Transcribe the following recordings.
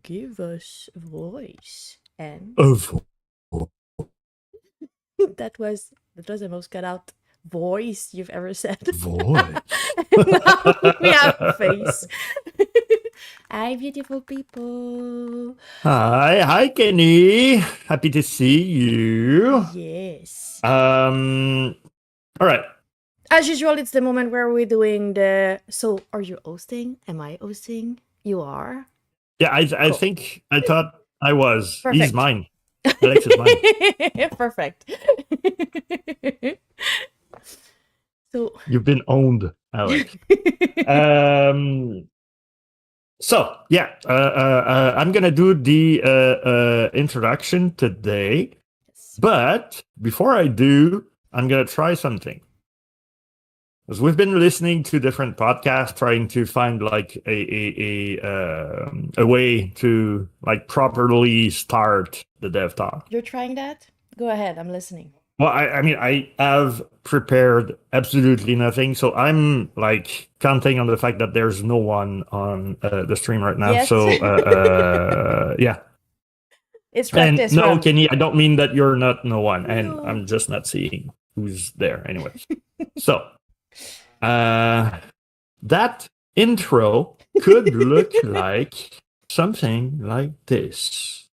give us a voice. And that was the most cut out voice you've ever said. voice. Now we have a face. Hi, beautiful people. Hi, Kenny. Happy to see you. Yes. All right. As usual, it's the moment where we're doing the. So, are you hosting? Am I hosting? You are. Yeah, I Cool. thought I was. He's Perfect. mine. Alex is mine. Perfect. So You've been owned, Alex. So yeah, I'm gonna do the introduction today, but before I do, I'm gonna try something. Because we've been listening to different podcasts, trying to find like a way to like properly start the DevTalk. you're trying that? Go ahead. I'm listening. Well, I mean, I have prepared absolutely nothing, so I'm like counting on the fact that there's no one on the stream right now. Yes. So yeah. It's And practice no, run. Kenny, I don't mean that you're not no one, and No. I'm just not seeing who's there anyway. So that intro could look like something like this.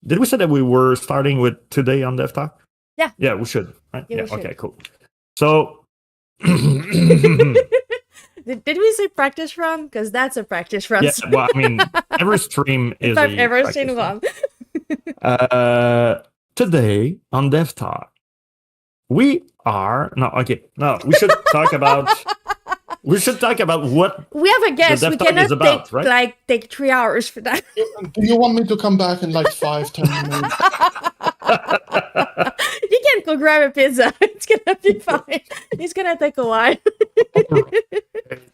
Did we say that we were starting with today on DevTalk? Yeah. Yeah, we should. Right? Yeah, Yeah. we should. Okay. Cool. So. Did we say practice run? Because that's a practice run. Yeah. Well, I mean, every stream is. If I've ever practice seen run. one. Today on DevTalk, we are no. Okay. No, we should talk about. We should talk about what We have a guest. the We DevTalk cannot is about, take right? take 3 hours for that. Do you want me to come back in like 5-10 minutes? You can go grab a pizza. It's gonna be fine. It's gonna take a while.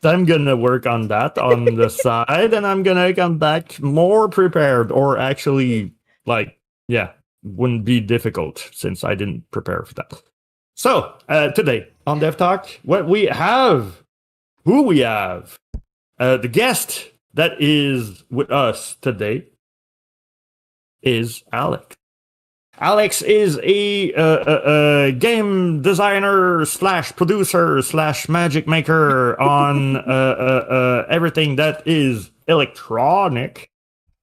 I'm gonna work on that on the side, and I'm gonna come back more prepared, or actually, like, yeah, wouldn't be difficult since I didn't prepare for that. So today on DevTalk, who we have, the guest that is with us today is Alex. Alex is a game designer / producer / magic maker on everything that is electronic.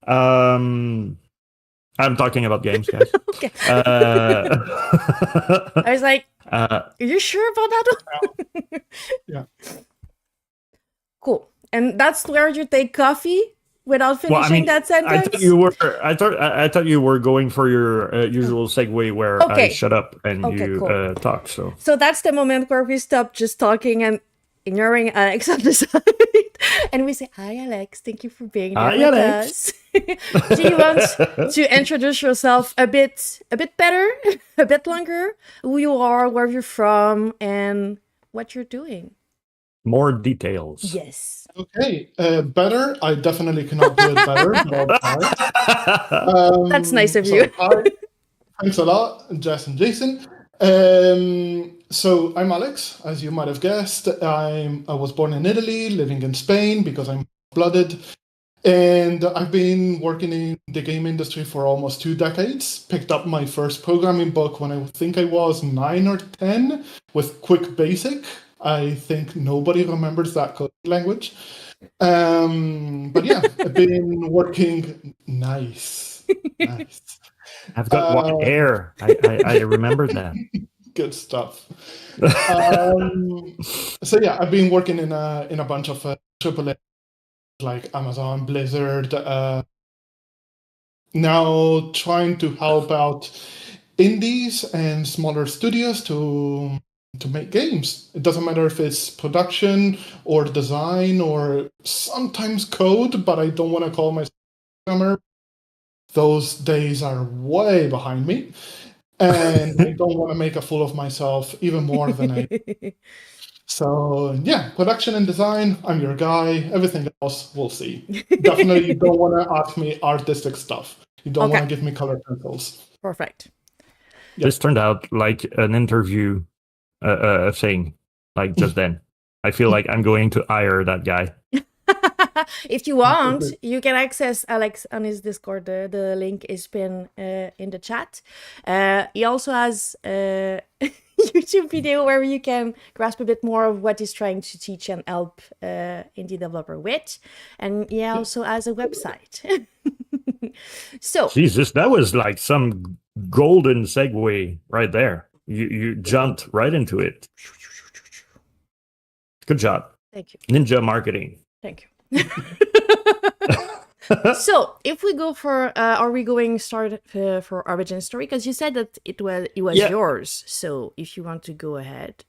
I'm talking about games, guys. Okay. I was like, are you sure about that one? Yeah. Cool. And that's where you take coffee without finishing that sentence? I thought you were going for your usual segue where I shut up and you cool. talk. So that's the moment where we stop just talking and ignoring Alex on the side. And we say, hi, Alex. Thank you for being there with us. Do you want to introduce yourself a bit better, a bit longer? Who you are, where you're from, and what you're doing? More details. Yes. Okay, better. I definitely cannot do it better. But I'll try. That's nice of you. Hi. Thanks a lot, Jess and Jason. So I'm Alex, as you might have guessed. I was born in Italy, living in Spain because I'm blooded. And I've been working in the game industry for almost 2 decades. Picked up my first programming book when I think I was 9 or 10 with Quick Basic. I think nobody remembers that coding language. But yeah, I've been working nice. I've got white hair. I remember that. Good stuff. So yeah, I've been working in a bunch of AAA like Amazon, Blizzard. Now trying to help out indies and smaller studios to make games. It doesn't matter if it's production or design or sometimes code, but I don't want to call myself a programmer. Those days are way behind me. And I don't want to make a fool of myself even more than I. So yeah, production and design, I'm your guy. Everything else, we'll see. Definitely you don't want to ask me artistic stuff. You don't want to give me color pencils. Perfect. Yep. This turned out like an interview thing, like just then. I feel like I'm going to hire that guy. If you want, you can access Alex on his Discord. The link is pinned in the chat. He also has a YouTube video where you can grasp a bit more of what he's trying to teach and help indie developer with. And he also has a website. So Jesus, that was like some golden segue right there. You jumped right into it. Good job. thank you. Ninja marketing. Thank you. So, if we go for, are we going start for origin story? Because you said that it was Yeah. yours. So, if you want to go ahead,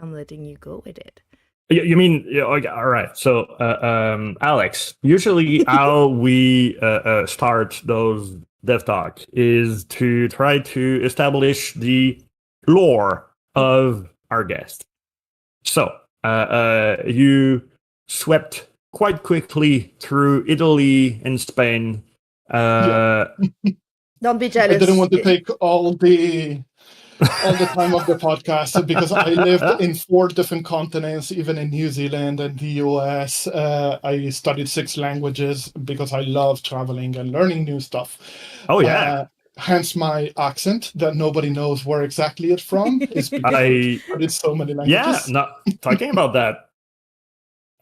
I'm letting you go with it. You mean, okay, all right. So, Alex, usually how we start those DevTalk is to try to establish the lore of our guest. So, you swept quite quickly through Italy and Spain. Don't be jealous. I didn't want to take all the time of the podcast because I lived in 4 different continents, even in New Zealand and the US. I studied 6 languages because I love traveling and learning new stuff. Oh, yeah. Hence my accent that nobody knows where exactly it's from. Is because I studied so many languages. Yeah, not talking about that.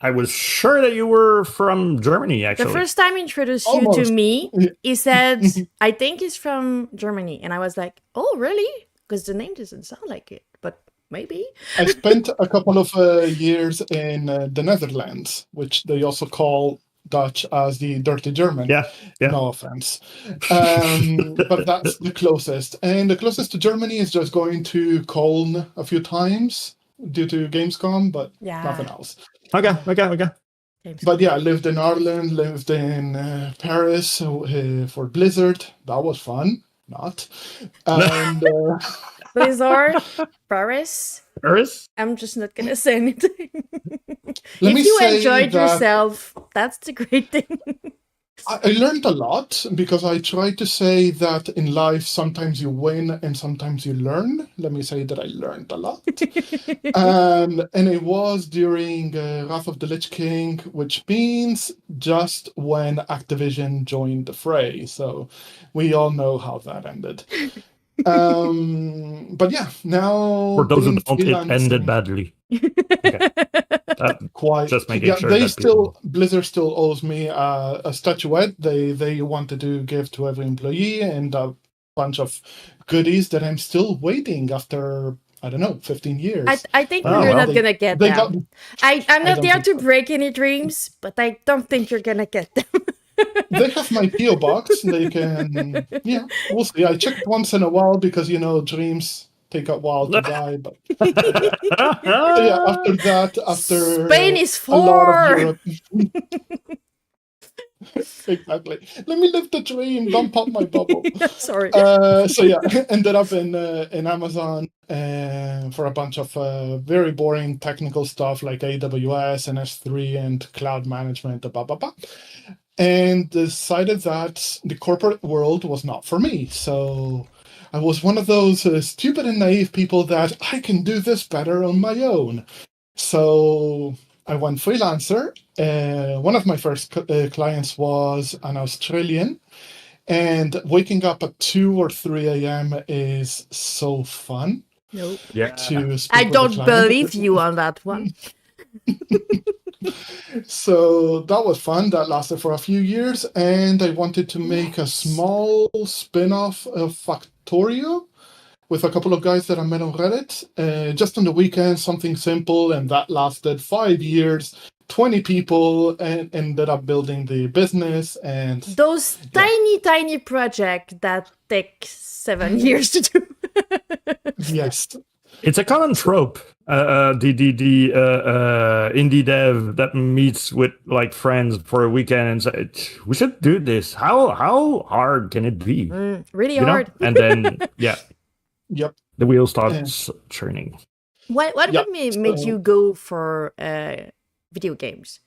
I was sure that you were from Germany, actually. The first time he introduced you to me, he said, I think he's from Germany. And I was like, oh, really? Because the name doesn't sound like it, but maybe. I spent a couple of years in the Netherlands, which they also call Dutch as the dirty German. Yeah. No offense. But that's the closest. And the closest to Germany is just going to Cologne a few times due to Gamescom, but nothing else. Okay. But yeah, I lived in Ireland, lived in Paris for Blizzard. That was fun. Not. And Blizzard, Paris. I'm just not going to say anything. If you enjoyed yourself, that's the great thing. I learned a lot because I try to say that in life, sometimes you win and sometimes you learn. Let me say that I learned a lot. And it was during Wrath of the Lich King, which means just when Activision joined the fray. So we all know how that ended. But yeah, now for those who don't, it ended badly. Okay. Quite. Just making sure. Blizzard still owes me a statuette. They wanted to give to every employee and a bunch of goodies that I'm still waiting after. I don't know, 15 years. I think you're not going to get them. I'm not there to break any dreams, but I don't think you're going to get them. They have my PO box. They can, we'll see. I check once in a while because, dreams take a while to die. But after that, after Spain is 4. A lot of Europe. Exactly. Let me live the dream. Don't pop my bubble. Sorry. Ended up in Amazon for a bunch of very boring technical stuff like AWS and S3 and cloud management, blah, blah, blah. And decided that the corporate world was not for me. So I was one of those stupid and naive people that I can do this better on my own. So I went freelancer. One of my first clients was an Australian. And waking up at 2 or 3 a.m. is so fun. Nope. Yeah. I don't believe you on that one. So that was fun. That lasted for a few years, and I wanted to make a small spin-off of Factorio with a couple of guys that I met on Reddit. Just on the weekend, something simple, and that lasted 5 years, 20 people, and ended up building the business. And those tiny projects that take 7 years to do. Yes. It's a common trope. The indie dev that meets with like friends for a weekend and says, "We should do this." How hard can it be? Really hard. And then Yep. The wheel starts churning. What would make you go for video games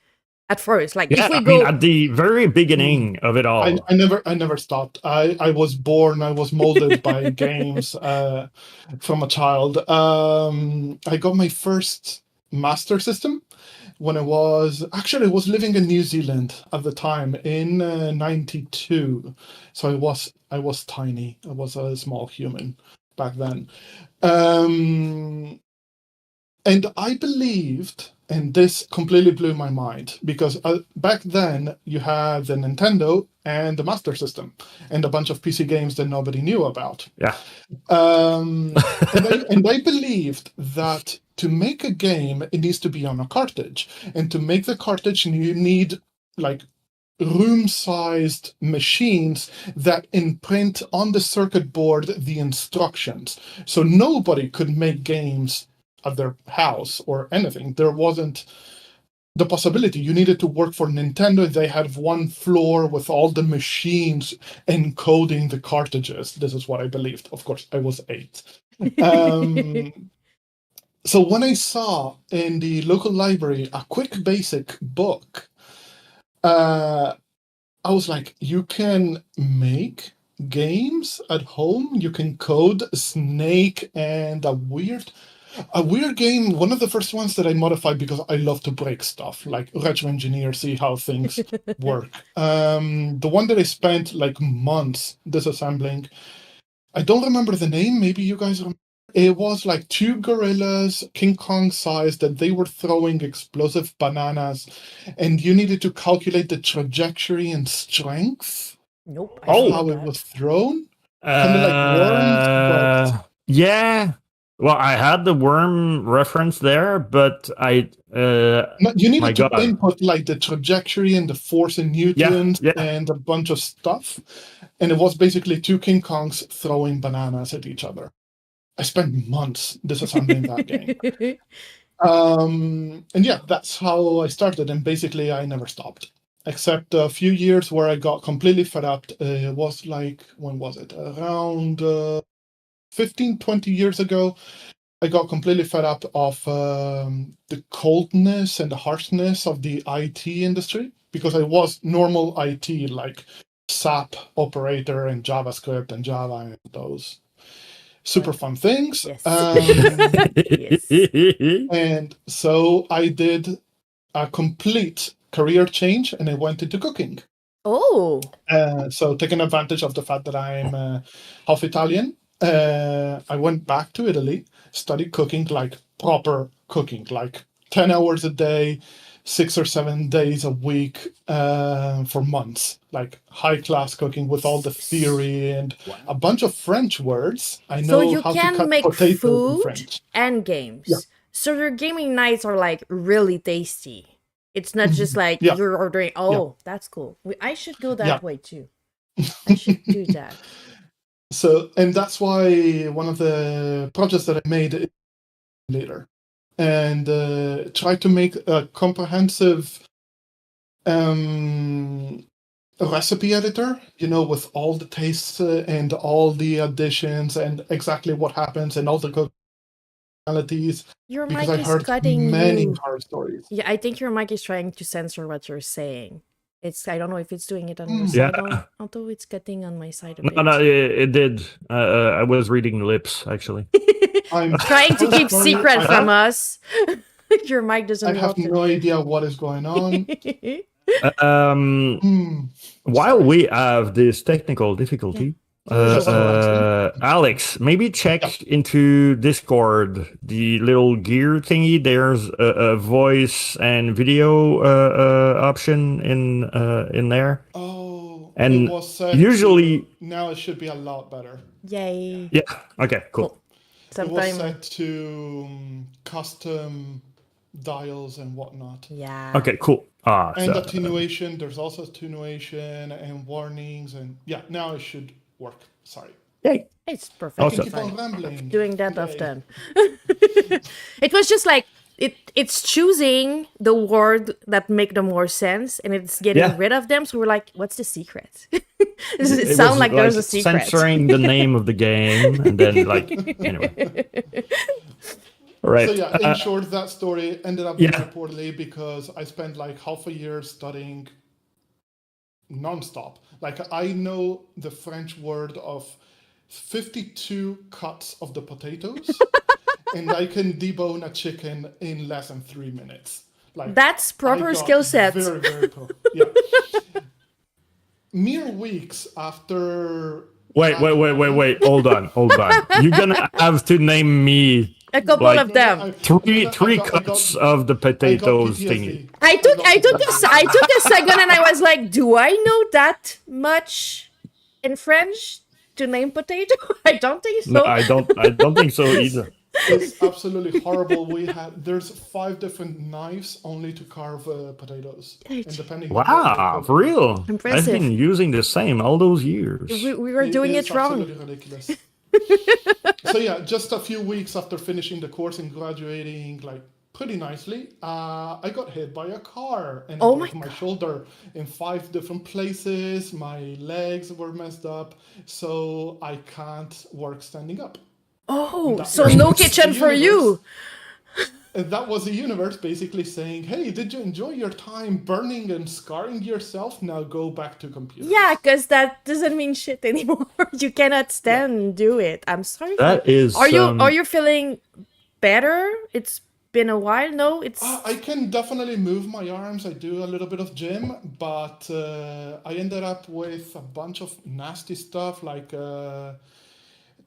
at first? Like if we go at the very beginning of it all. I never stopped. I was born. I was molded by games from a child. I got my first Master System when I was living in New Zealand at the time in '92. So I was tiny. I was a small human back then. And I believed, and this completely blew my mind, because back then you had the Nintendo and the Master System and a bunch of PC games that nobody knew about. Yeah. And I believed that to make a game, it needs to be on a cartridge. And to make the cartridge, you need like room-sized machines that imprint on the circuit board the instructions. So nobody could make games at their house or anything. There wasn't the possibility. You needed to work for Nintendo. They had one floor with all the machines encoding the cartridges. This is what I believed. Of course, I was 8. So when I saw in the local library a quick basic book, I was like, you can make games at home. You can code Snake and a weird game. One of the first ones that I modified because I love to break stuff, like retro engineer, see how things work. The one that I spent like months disassembling, I don't remember the name. Maybe you guys remember. It was like 2 gorillas, King Kong size, that they were throwing explosive bananas, and you needed to calculate the trajectory and strength Nope. of how it was thrown. Kind of like worms, but... Yeah. Well, I had the worm reference there, but I... No, you needed to input like the trajectory and the force in newtons and a bunch of stuff. And it was basically 2 King Kongs throwing bananas at each other. I spent months disassembling that game. And yeah, that's how I started. And basically, I never stopped. Except a few years where I got completely fed up. It was like, when was it? Around 15, 20 years ago. I got completely fed up of the coldness and the harshness of the IT industry. Because I was normal IT, like SAP operator and JavaScript and Java and those super fun things. Yes. Yes. And so I did a complete career change and I went into cooking. Oh. So taking advantage of the fact that I'm half Italian, I went back to Italy, studied cooking, like proper cooking, like 10 hours a day, 6 or 7 days a week for months, like high-class cooking with all the theory and a bunch of French words. I know so you how can to cut make potatoes in food French. and games. Yeah. So your gaming nights are like really tasty. It's not just like you're ordering. Oh, that's cool. I should go that way too. I should do that. So, and that's why one of the projects that I made is later. And try to make a comprehensive recipe editor, with all the tastes and all the additions and exactly what happens and all the qualities. Your because mic I is heard cutting many you. horror stories. Yeah, I think your mic is trying to censor what you're saying. I don't know if it's doing it on your side, although it's cutting on my side a bit. No, it did. I was reading lips, actually. I'm trying to keep secret from us. Your mic doesn't I have no idea what is going on. While we have this technical difficulty, Alex, maybe check into Discord, the little gear thingy. There's a voice and video option in there. Oh, and it was set usually now it should be a lot better. Yay. Yeah. Okay. Cool. It was set to custom dials and whatnot. Yeah. Okay. Cool. And attenuation. There's also attenuation and warnings, and now it should work. Sorry. Yay. It's perfectly Keep on rambling. doing that often. It was just like it's choosing the word that make the more sense, and it's getting rid of them. So we're like, what's the secret? it sounds like there's a secret. Censoring the name of the game, and then anyway. Right. So in short, that story ended up very poorly because I spent like half a year studying nonstop. Like I know the French word of 52 cuts of the potatoes, and I can debone a chicken in less than 3 minutes. Like That's proper I got skill set. Very, very pro. Yeah. Mere weeks after. Wait. Hold on. You're gonna have to name me A couple like of them. three cuts of the potatoes thingy. I took a second and I was like, do I know that much in French to name potato? I don't think so. No, I don't think so either. It's absolutely horrible. There's 5 different knives only to carve potatoes, and depending. Wow, for real? Impressive. I've been using the same all those years. We were doing it wrong. Absolutely ridiculous. So yeah, just a few weeks after finishing the course and graduating, like pretty nicely, I got hit by a car and it broke my shoulder in 5 different places. My legs were messed up, so I can't work standing up. Oh, so no kitchen for you. And that was the universe basically saying, hey, did you enjoy your time burning and scarring yourself? Now go back to computers. Yeah, because that doesn't mean shit anymore. You cannot stand and do it. I'm sorry. That is. Are you feeling better? It's been a while. No, it's. I can definitely move my arms. I do a little bit of gym, but I ended up with a bunch of nasty stuff like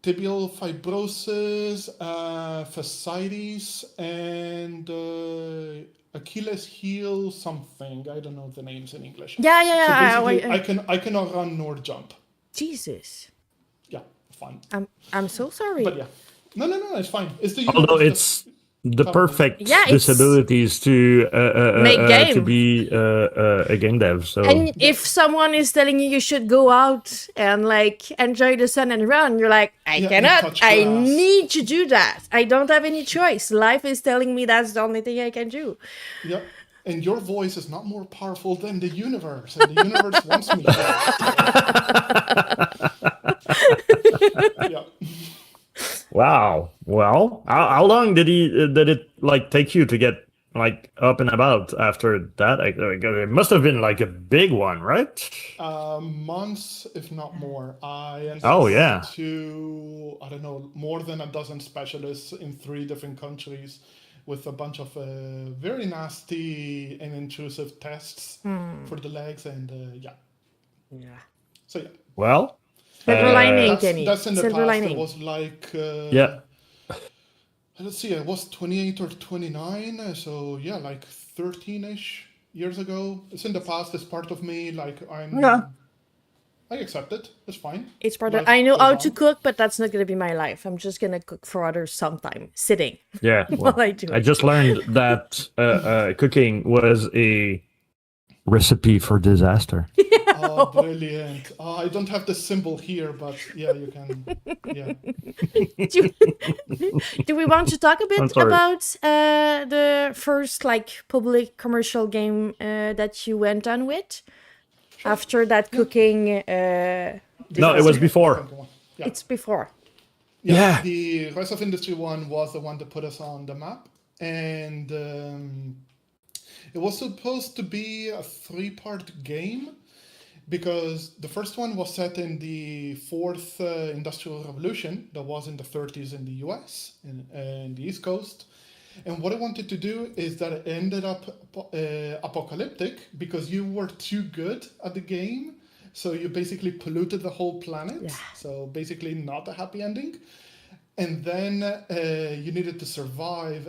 tibial fibrosis, fasciitis, and Achilles heel something. I don't know the names in English. Yeah. So basically, I cannot run nor jump. Jesus. Yeah, fine. I'm so sorry. But yeah, no, it's fine. It's the although it's the perfect disabilities to make game. To be a game dev. So, and if someone is telling you should go out and like enjoy the sun and run, you're like, I cannot. I need to do that. I don't have any choice. Life is telling me that's the only thing I can do. Yeah. And your voice is not more powerful than the universe, and the universe wants me. Yeah. Wow. Well, how long did it like take you to get like up and about after that? It must have been like a big one, right? Months, if not more. I ended to, I don't know, more than a dozen specialists in 3 different countries with a bunch of very nasty and intrusive tests for the legs, and yeah. So yeah. Well. Silver lining, Kenny. That's in the Silver past. lining. It was like let's see, I was 28 or 29, so yeah, like 13-ish years ago. It's in the past. It's part of me. Like I accept it. It's fine. It's part of. I know how to cook, but that's not gonna be my life. I'm just gonna cook for others sometime, sitting. Yeah, well, while I do it. I just learned that cooking was a recipe for disaster. Oh, brilliant. I don't have the symbol here, but yeah, you can. Yeah. Do we want to talk a bit about the first like public commercial game that you went on with? Sure. After that cooking... no, it was before. Yeah. It's before. Yeah. The Rise of Industry 1 was the one that put us on the map. And it was supposed to be a 3-part game, because the first one was set in the 4th Industrial Revolution that was in the 30s in the US and the East Coast. And what I wanted to do is that it ended up apocalyptic because you were too good at the game. So you basically polluted the whole planet. Yeah. So basically not a happy ending. And then you needed to survive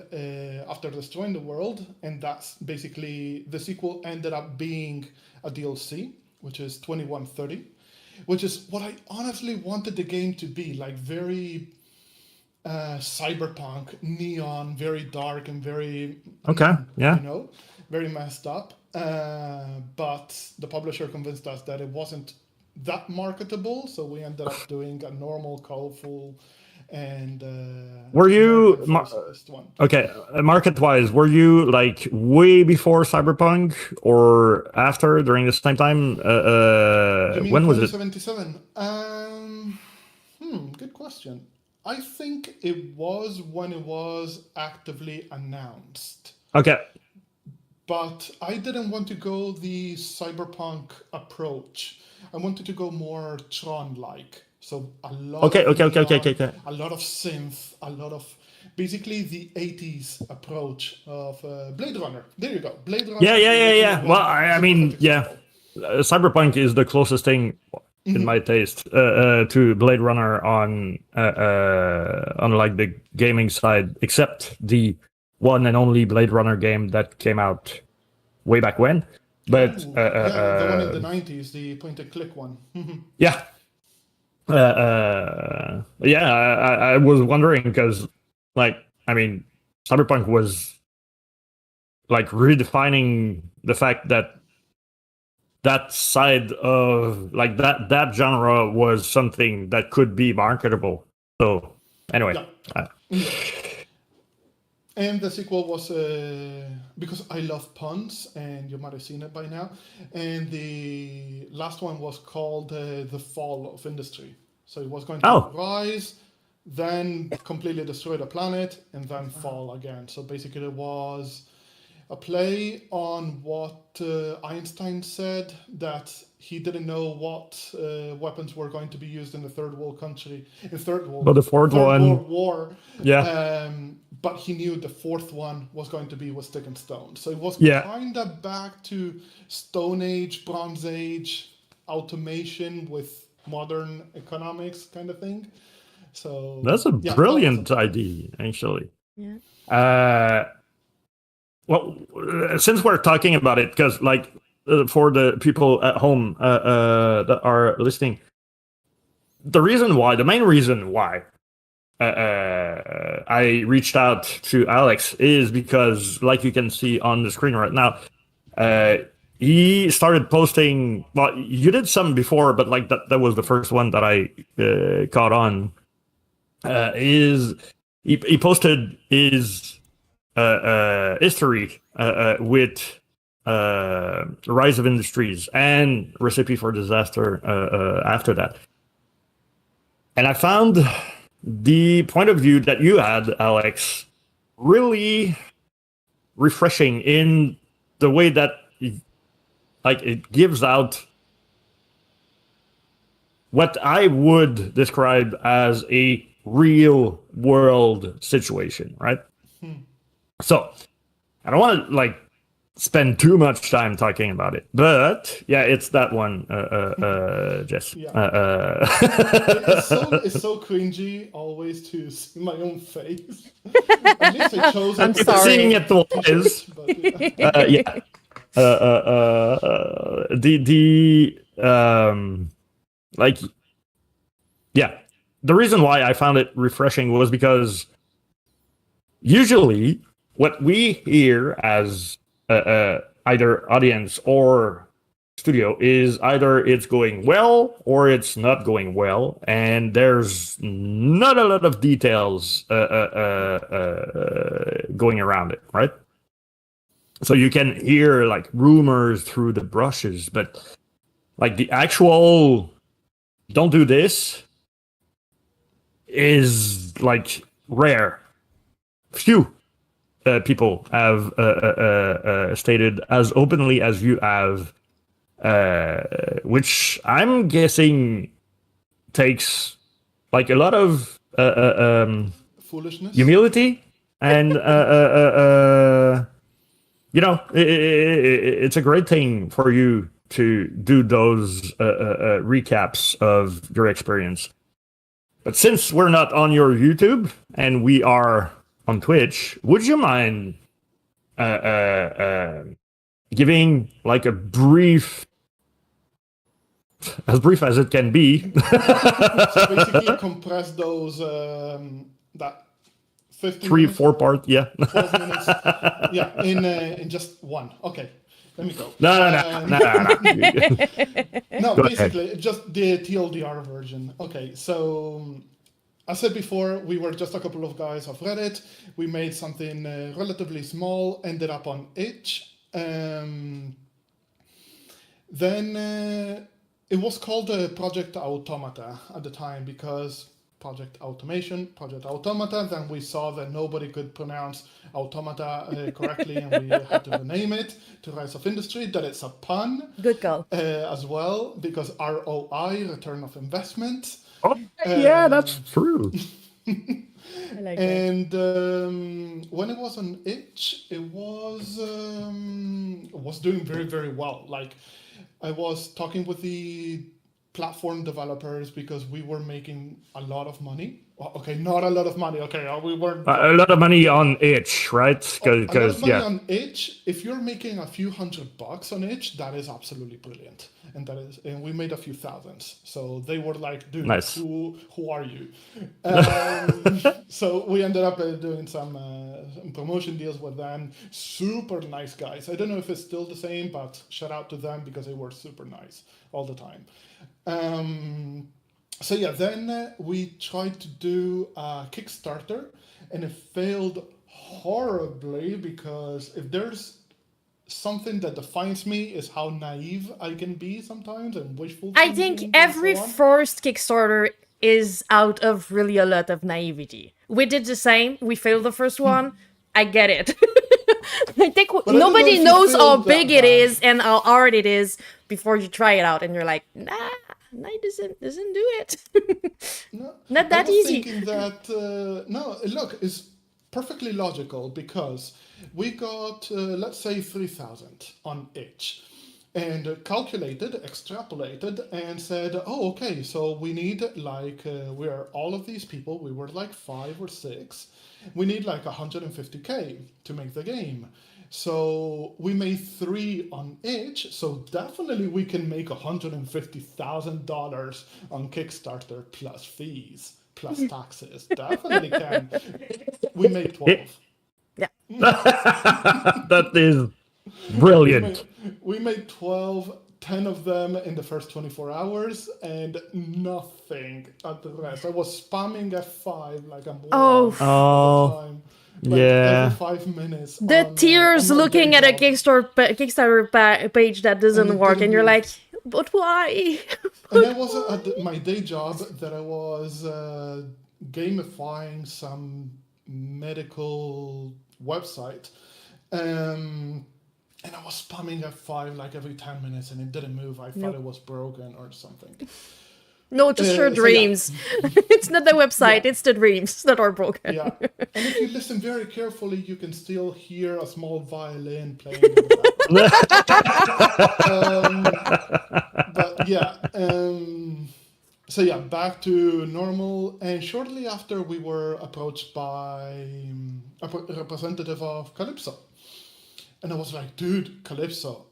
after destroying the world. And that's basically, the sequel ended up being a DLC, which is 2130, which is what I honestly wanted the game to be, like very cyberpunk, neon, very dark and very, very messed up. But the publisher convinced us that it wasn't that marketable, so we ended up doing a normal, colorful, and were you market-wise, were you like way before Cyberpunk or after, during the same time? When was it? 2077. Good question. I think it was when it was actively announced. Okay. But I didn't want to go the cyberpunk approach. I wanted to go more Tron-like. So a lot of neon, a lot of synth, a lot of basically the 80s approach of Blade Runner. There you go, Blade Runner. Yeah. Well, I mean, yeah, Cyberpunk is the closest thing in my taste to Blade Runner on like the gaming side, except the one and only Blade Runner game that came out way back when. But the one in the 90s, the point-and-click one. Yeah. I was wondering because, like, I mean, Cyberpunk was like redefining the fact that side of like that genre was something that could be marketable. So anyway. And the sequel was, because I love puns, and you might have seen it by now, and the last one was called The Fall of Industry. So it was going to rise, then completely destroy the planet, and then fall again. So basically it was a play on what Einstein said, that he didn't know what weapons were going to be used in the third world country, in third world, the fourth one. World War. Yeah. But he knew the fourth one was going to be with stick and stone. So it was kind of back to Stone Age, Bronze Age, automation with modern economics kind of thing. So that's a brilliant idea, actually. Yeah. Well, since we're talking about it, because like for the people at home that are listening, the main reason why I reached out to Alex is because, like you can see on the screen right now, he started posting. Well, you did some before, but like that was the first one that I caught on. He posted his history with Rise of Industries and Recipe for Disaster after that, and I found the point of view that you had, Alex, really refreshing in the way that it gives out what I would describe as a real world situation, right? So I don't want to spend too much time talking about it, but yeah, it's that one, Jess. It's so cringy always to see my own face. At least I chose. I'm sorry. Seeing it twice. The reason why I found it refreshing was because usually what we hear as either audience or studio is either it's going well or it's not going well, and there's not a lot of details going around it, right? So you can hear rumors through the brushes, but the actual don't do this is rare. Few people have stated as openly as you have, which I'm guessing takes a lot of foolishness, humility, and it's a great thing for you to do those recaps of your experience. But since we're not on your YouTube and we are on Twitch, would you mind giving a brief, as brief as it can be? So basically compress those that 15 minutes, 3-4 part, 12 minutes, in just one. Okay, let me go. No. No, Go basically ahead. just the TLDR version. Okay, so I said before, we were just a couple of guys off Reddit. We made something relatively small, ended up on itch. Then it was called Project Automata at the time because Project Automation, Project Automata. Then we saw that nobody could pronounce automata correctly, and we had to rename it to Rise of Industry. That it's a pun. Good call. As well, because ROI, return of investment. Oh, yeah, that's true. I like that. And when it was on itch, it was doing very, very well. Like, I was talking with the platform developers because we were making a lot of money. Well, okay, not a lot of money. Okay, we weren't A lot of money on itch, right? a lot of Because money yeah, on itch. If you're making a few $100 on itch, that is absolutely brilliant. And we made a few thousands. So they were like, dude, Nice. who are you? So we ended up doing some promotion deals with them. Super nice guys. I don't know if it's still the same, but shout out to them because they were super nice all the time. So yeah, then we tried to do a Kickstarter, and it failed horribly because if there's something that defines me is how naive I can be sometimes and wishful I thinking think and every so on. first Kickstarter is out of really a lot of naivety. We did the same. We failed the first one. I get it. I think don't know nobody if you knows how failed big that it bad. is and how hard it is before you try it out, and you're like, nah, it doesn't do it. No, Not I that was easy. thinking that no, look, it's perfectly logical because we got let's say 3,000 on itch, and calculated, extrapolated, and said, oh, okay, so we need like we are all of these people. We were like 5 or 6. We need like 150K to make the game. So we made 3 on itch, so definitely we can make $150,000 on Kickstarter plus fees, plus taxes. Definitely can. We made 12. Yeah. that is brilliant. We made 12, 10 of them in the first 24 hours, and nothing at the rest. I was spamming F5 like a moron Oh, all the time. Like Yeah. every 5 minutes. the on, tears on my looking day at a job. Kickstarter page that doesn't it work, didn't and you're move. like, but why? And I was at my day job that I was gamifying some medical website. And I was spamming F5 like every 10 minutes and it didn't move. I thought it was broken or something. No, just your so yeah. dreams. It's not the website, it's the dreams that are broken. Yeah. And if you listen very carefully, you can still hear a small violin playing in the background. But yeah. So yeah, back to normal. And shortly after, we were approached by a representative of Calypso. And I was like, dude, Calypso,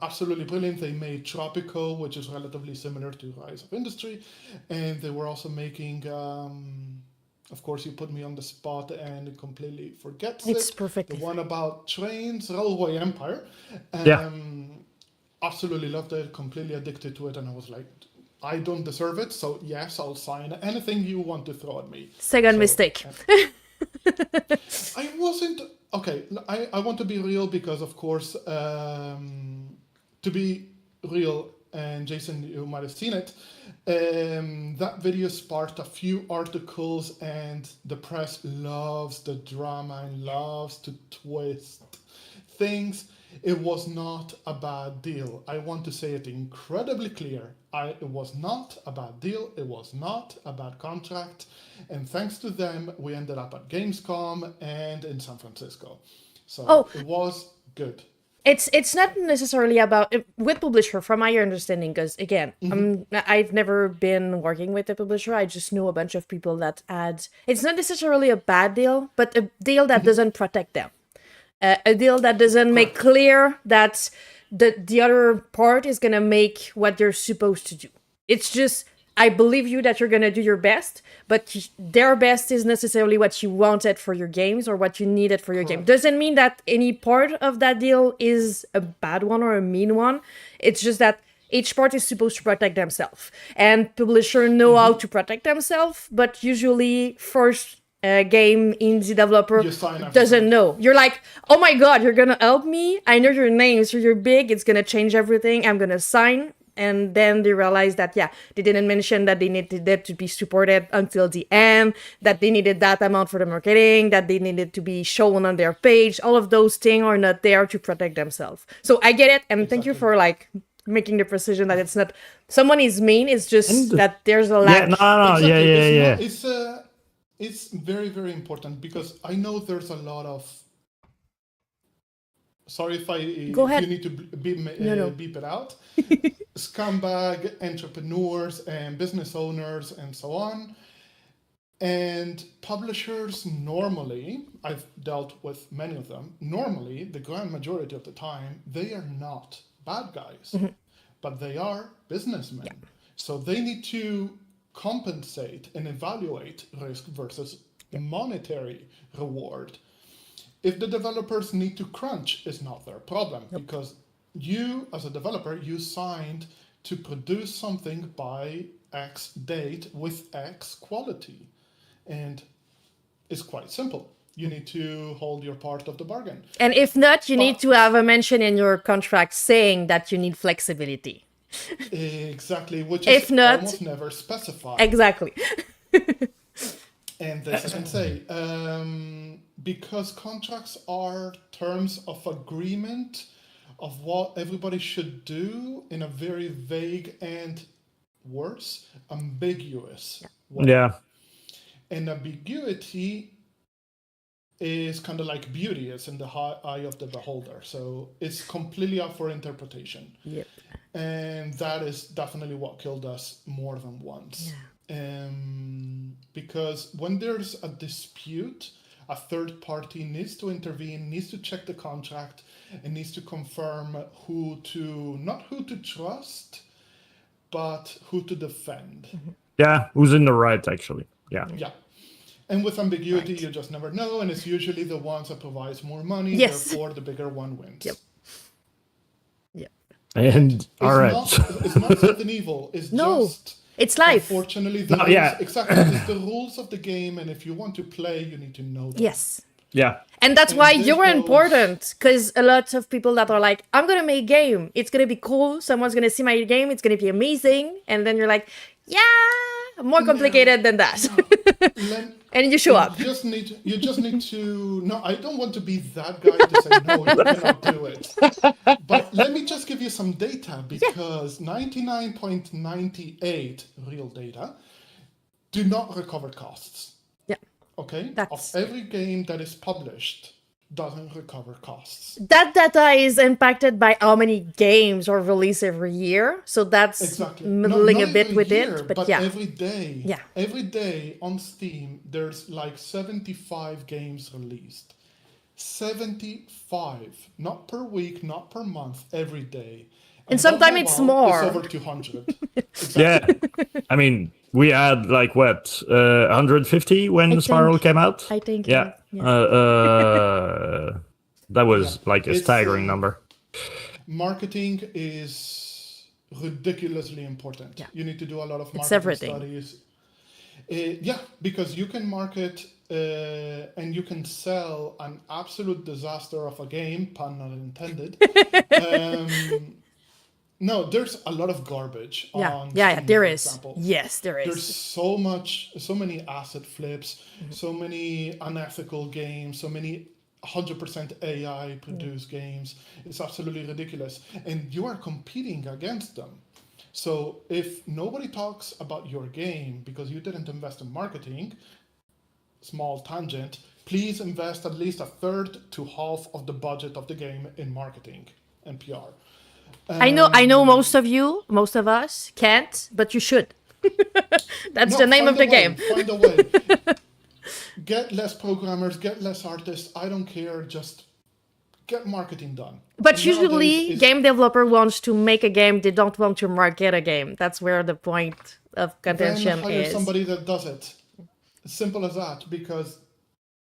absolutely brilliant. They made Tropico, which is relatively similar to Rise of Industry. And they were also making, of course, you put me on the spot and it completely forgets It's it. perfect. The one about trains, Railway Empire. Yeah. Absolutely loved it, completely addicted to it. And I was like, I don't deserve it. So yes, I'll sign anything you want to throw at me. Second So, mistake. I wasn't okay. I want to be real because, of course, to be real, and Jason, you might have seen it. That video sparked a few articles, and the press loves the drama and loves to twist things. It was not a bad deal. I want to say it incredibly clear. It was not a bad deal. It was not a bad contract. And thanks to them, we ended up at Gamescom and in San Francisco. So it was good. It's not necessarily about with publisher, from my understanding, because again, I've never been working with a publisher. I just know a bunch of people that had. It's not necessarily a bad deal, but a deal that doesn't protect them. A deal that doesn't make clear that the other part is gonna make what they're supposed to do. It's just, I believe you that you're gonna do your best, but their best is necessarily what you wanted for your games or what you needed for your game. Doesn't mean that any part of that deal is a bad one or a mean one. It's just that each part is supposed to protect themselves, and publisher know how to protect themselves, but usually first game indie developer doesn't know. You're like, oh my god, you're gonna help me? I know your name, so you're big, it's gonna change everything, I'm gonna sign. And then they realize that, yeah, they didn't mention that they needed that to be supported until the end, that they needed that amount for the marketing, that they needed to be shown on their page. All of those things are not there to protect themselves. So I get it, and thank you for like making the precision that it's not someone is mean, it's just that there's a lack. Yeah, no, Exactly. yeah. It's It's very, very important because I know there's a lot of. Sorry Go if ahead. you need to No. beep it out. Scumbag entrepreneurs and business owners and so on. And publishers normally, I've dealt with many of them, normally, the grand majority of the time, they are not bad guys, but they are businessmen. Yeah. So they need to compensate and evaluate risk versus monetary reward. If the developers need to crunch, it's not their problem because you, as a developer, you signed to produce something by X date with X quality. And it's quite simple. You need to hold your part of the bargain. And if not, you need to have a mention in your contract saying that you need flexibility. Exactly, which if is not, almost never specified. Exactly. And this I can say, because contracts are terms of agreement of what everybody should do in a very vague and worse, ambiguous way. Yeah. And ambiguity is kind of like beauty, it's in the eye of the beholder. So it's completely up for interpretation. Yep. And that is definitely what killed us more than once. Yeah. Because when there's a dispute, a third party needs to intervene, needs to check the contract, and needs to confirm not who to trust, but who to defend. Yeah, who's in the right, actually. Yeah. Yeah. And with ambiguity, you just never know, and it's usually the ones that provides more money, Yes. therefore the bigger one wins. Yep. Yep. And all right. It's not something evil. It's just... It's life. Unfortunately, exactly. It's the rules of the game, and if you want to play, you need to know them. Yes. Yeah. And that's why you're important, because a lot of people that are like, I'm going to make a game. It's going to be cool. Someone's going to see my game. It's going to be amazing. And then you're like, yeah, more complicated than that. And you show up. You just need to... No, I don't want to be that guy to say, no, you cannot do it. But let me just give you some data, because 99.98 real data do not recover costs. Yeah. Okay? Of every game that is published doesn't recover costs. That data is impacted by how many games are released every year. So that's middling a bit with it. But yeah. Every day. Yeah. Every day on Steam, there's like 75 games released. 75. Not per week, not per month, every day. And sometimes it's more. It's over 200. Exactly. Yeah. I mean, we had like what, 150 when Spiral came out? I think. Yeah. That was like a staggering number. Marketing is ridiculously important. Yeah. You need to do a lot of marketing studies. Because you can market and you can sell an absolute disaster of a game, pun not intended. No, there's a lot of garbage on Steam, there for is. Example. Yes, there is. There's so many asset flips, so many unethical games, so many 100% AI produced games. It's absolutely ridiculous. And you are competing against them. So if nobody talks about your game because you didn't invest in marketing, small tangent, please invest at least a third to half of the budget of the game in marketing and PR. I know most of us can't, but you should. That's the name of the game. Find a way. Get less programmers, get less artists. I don't care. Just get marketing done. But usually, game developer wants to make a game. They don't want to market a game. That's where the point of contention then hire is. Somebody that does it. Simple as that. Because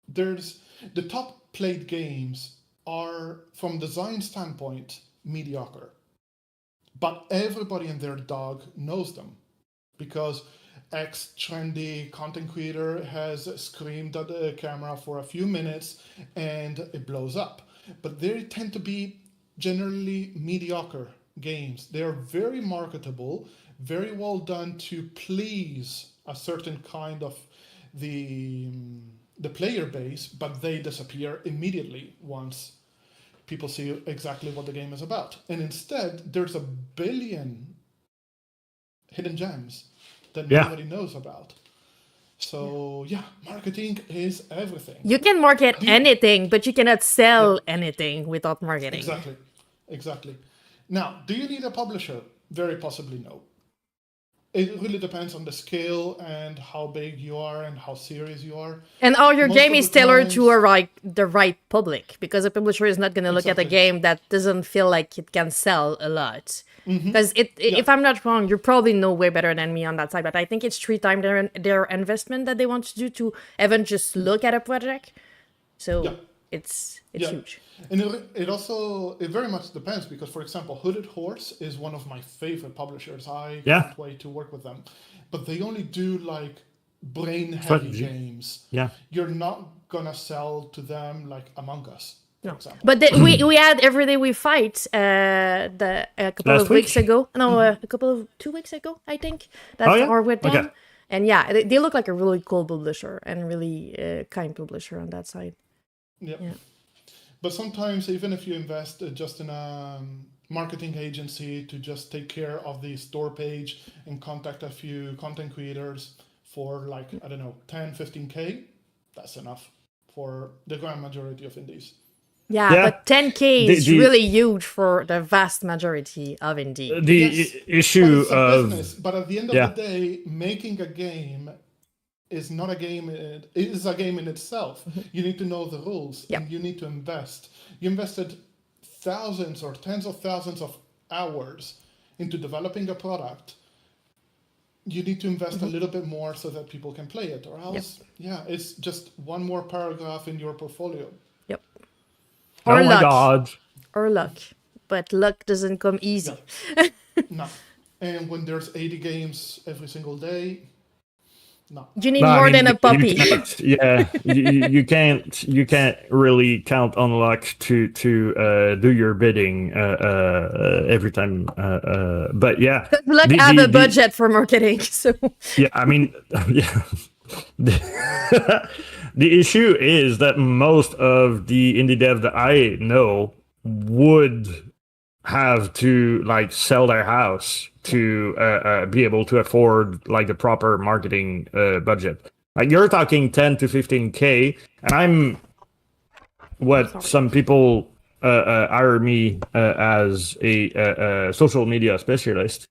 there's the top played games are, from design standpoint, mediocre. But everybody and their dog knows them because X trendy content creator has screamed at the camera for a few minutes and it blows up. But they tend to be generally mediocre games. They are very marketable, very well done to please a certain kind of the player base, but they disappear immediately once people see exactly what the game is about. And instead, there's a billion hidden gems that nobody knows about. So yeah, marketing is everything. You can market anything, but you cannot sell anything without marketing. Exactly. Now, do you need a publisher? Very possibly no. It really depends on the scale and how big you are and how serious you are. And all your Most game of is the tailored times- to the right public, because a publisher is not going to look at a Exactly. game that doesn't feel like it can sell a lot. Because if I'm not wrong, you probably know way better than me on that side, but I think it's 3 times their investment that they want to do to even just look at a project. So Yeah. it's Yeah. huge. And it very much depends because, for example, Hooded Horse is one of my favorite publishers. I can't wait to work with them. But they only do like brain-heavy Strategy. games. Yeah. You're not gonna sell to them like Among Us, for example. But we had Every Day We Fight a couple Last of weeks week? ago. No, 2 weeks ago, I think. That's or with them. Okay. And yeah, they look like a really cool publisher and really kind publisher on that side. Yeah. Yeah. But sometimes, even if you invest just in a marketing agency to just take care of the store page and contact a few content creators for like, I don't know, 10, 15K, that's enough for the grand majority of indies. Yeah, but 10K is really huge for the vast majority of indie. The issue but it's a of business. But at the end of the day, making a game is not a game. It is a game in itself. You need to know the rules, and you need to invest. You invested thousands or tens of thousands of hours into developing a product. You need to invest a little bit more so that people can play it, or else, it's just one more paragraph in your portfolio. Yep. Or oh my God. Or luck. But luck doesn't come easy. Yeah. No. And when there's 80 games every single day, no. You need more than a puppy. You can't really count on luck to do your bidding every time. But yeah, luck have a budget for marketing. So yeah, I mean, yeah. The issue is that most of the indie dev that I know would have to like sell their house to be able to afford like the proper marketing budget. Like you're talking 10 to 15K, and I'm what some people hire me as a social media specialist,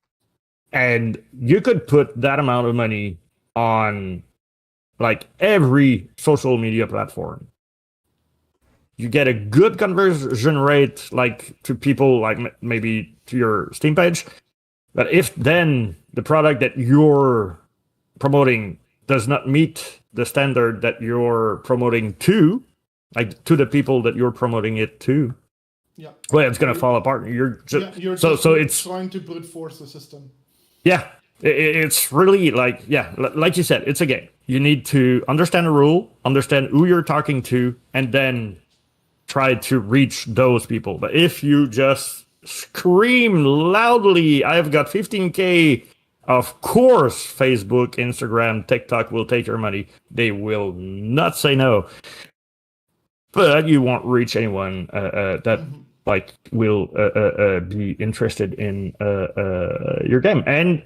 and you could put that amount of money on like every social media platform. You get a good conversion rate, like to people, like maybe to your Steam page. But if then the product that you're promoting does not meet the standard that you're promoting to, like to the people that you're promoting it to, well, it's gonna fall apart. You're just so it's trying to brute force the system. Yeah, it's really like like you said, it's a game. You need to understand the rule, understand who you're talking to, and then try to reach those people. But if you just scream loudly, I've got 15K, of course Facebook, Instagram, TikTok will take your money. They will not say no. But you won't reach anyone that like will be interested in your game. And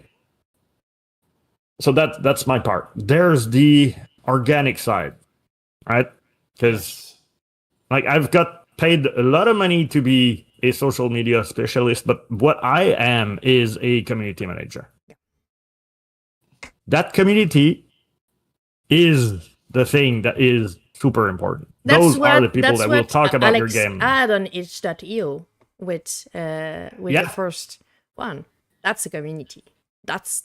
so that's my part. There's the organic side, right? Because like I've got paid a lot of money to be a social media specialist, but what I am is a community manager. That community is the thing that is super important. Those are the people that will talk about Alex your game. Add on itch.io with the first one. That's a community. That's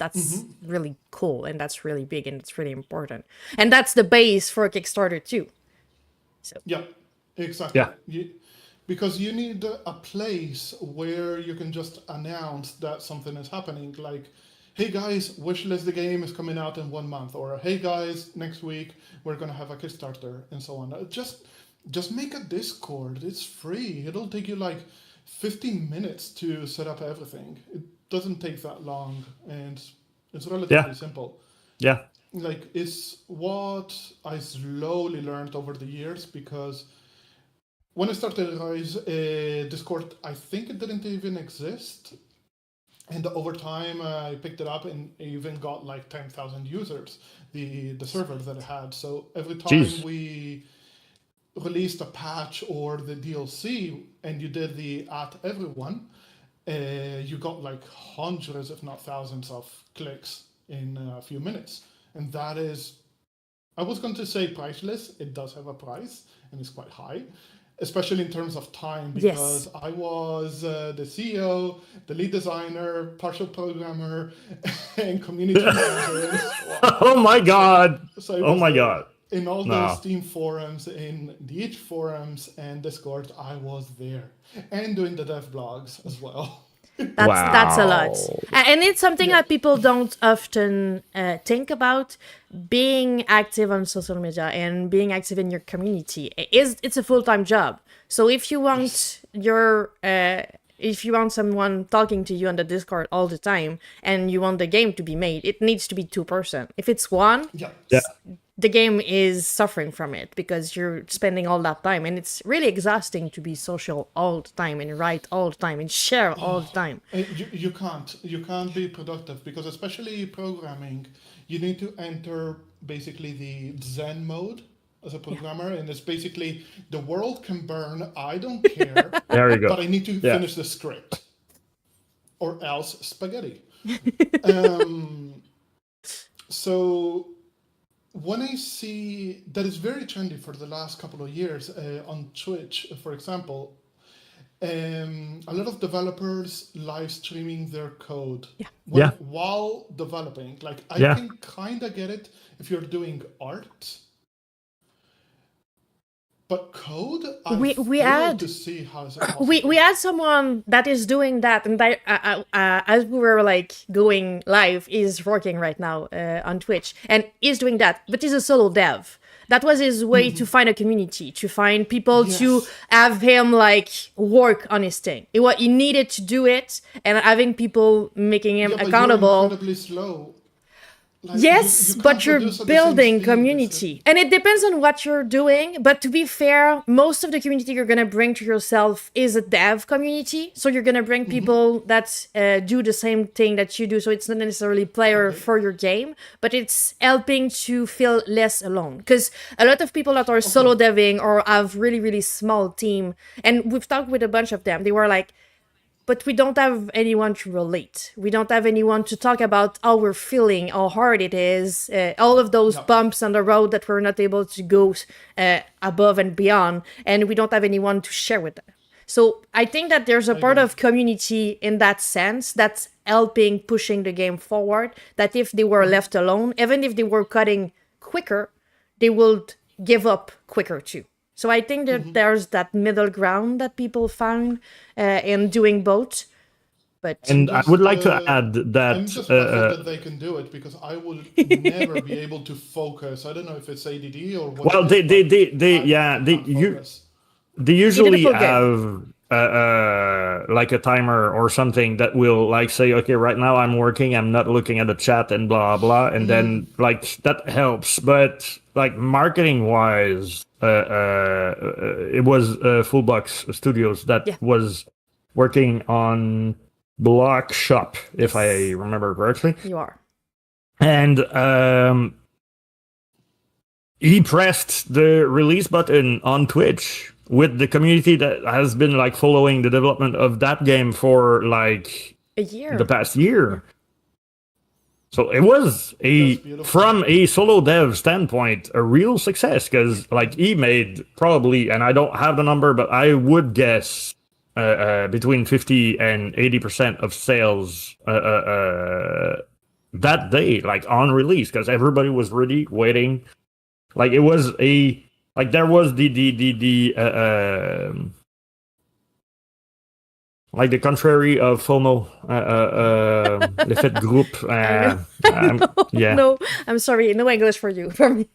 really cool, and that's really big, and it's really important. And that's the base for Kickstarter too. So yeah, exactly. Yeah. Because you need a place where you can just announce that something is happening. Like, hey guys, wishlist the game is coming out in 1 month, or hey guys, next week we're gonna have a Kickstarter, and so on. Just make a Discord. It's free. It'll take you like 15 minutes to set up everything. It doesn't take that long, and it's relatively simple. Yeah. Like, it's what I slowly learned over the years, because when I started Rise, Discord, I think it didn't even exist. And over time, I picked it up and even got like 10,000 users, the server that it had. So every time Jeez. we released a patch or the DLC and you did the at everyone, you got like hundreds, if not thousands, of clicks in a few minutes. And that is, I was going to say priceless. It does have a price and it's quite high, especially in terms of time, because Yes. I was the CEO, the lead designer, partial programmer, and community manager in Squad. Oh my god. So I Oh was my there. god. In all the No. Steam forums, in the itch forums, and Discord, I was there. And doing the dev blogs as well. That's a lot. Wow. And it's something Yeah. that people don't often think about. Being active on social media and being active in your community it's a full-time job. So if you want if you want someone talking to you on the Discord all the time and you want the game to be made, it needs to be 2%. If it's one, Yeah. Yeah. the game is suffering from it because you're spending all that time, and it's really exhausting to be social all the time and write all the time and share all the time. You can't be productive, because especially programming, you need to enter basically the Zen mode as a programmer, and it's basically the world can burn, I don't care, There you go. but I need to Yeah. finish the script, or else spaghetti. um, so when I see that is very trendy for the last couple of years on Twitch, for example, a lot of developers live streaming their code Yeah. while developing. Like, I Yeah. can kind of get it if you're doing art, but code, I We fail had to see how is it possible. we had someone that is doing that, and as we were like going live, is working right now on Twitch and is doing that, but he's a solo dev. That was his way to find a community, to find people to Yes. have him like work on his thing. He needed to do it, and having people making him Yeah, but you're accountable. incredibly slow. Like, Yes, you can't but you're produce at the same building speed. community. And it depends on what you're doing. But to be fair, most of the community you're going to bring to yourself is a dev community. So you're going to bring people that do the same thing that you do. So it's not necessarily player for your game, but it's helping to feel less alone. Because a lot of people that are solo deving or have really, really small team, and we've talked with a bunch of them, they were like, but we don't have anyone to relate. We don't have anyone to talk about how we're feeling, how hard it is, all of those bumps on the road that we're not able to go above and beyond, and we don't have anyone to share with them. So I think that there's a part of community in that sense that's helping pushing the game forward, that if they were left alone, even if they were cutting quicker, they would give up quicker too. So I think that there's that middle ground that people found in doing both. But And I would like to add I'm that just baffled that they can do it, because I will never be able to focus. I don't know if it's ADD or what. well, it is, but I can't you focus. they usually full game. have like a timer or something that will like say, okay, right now I'm working, I'm not looking at the chat and blah blah, and then like that helps. But like marketing wise, it was Fullbox Studios that was working on Block Shop, if I remember correctly. you are. And he pressed the release button on Twitch with the community that has been like following the development of that game for like A year. the past year. So it was beautiful. from a solo dev standpoint, a real success, because like he made probably, and I don't have the number, but I would guess between 50 and 80% of sales that day, like on release, because everybody was ready, waiting. Like it was there was the like the contrary of FOMO, l'effet de groupe. Yeah. No, I'm sorry. No English for you. For me.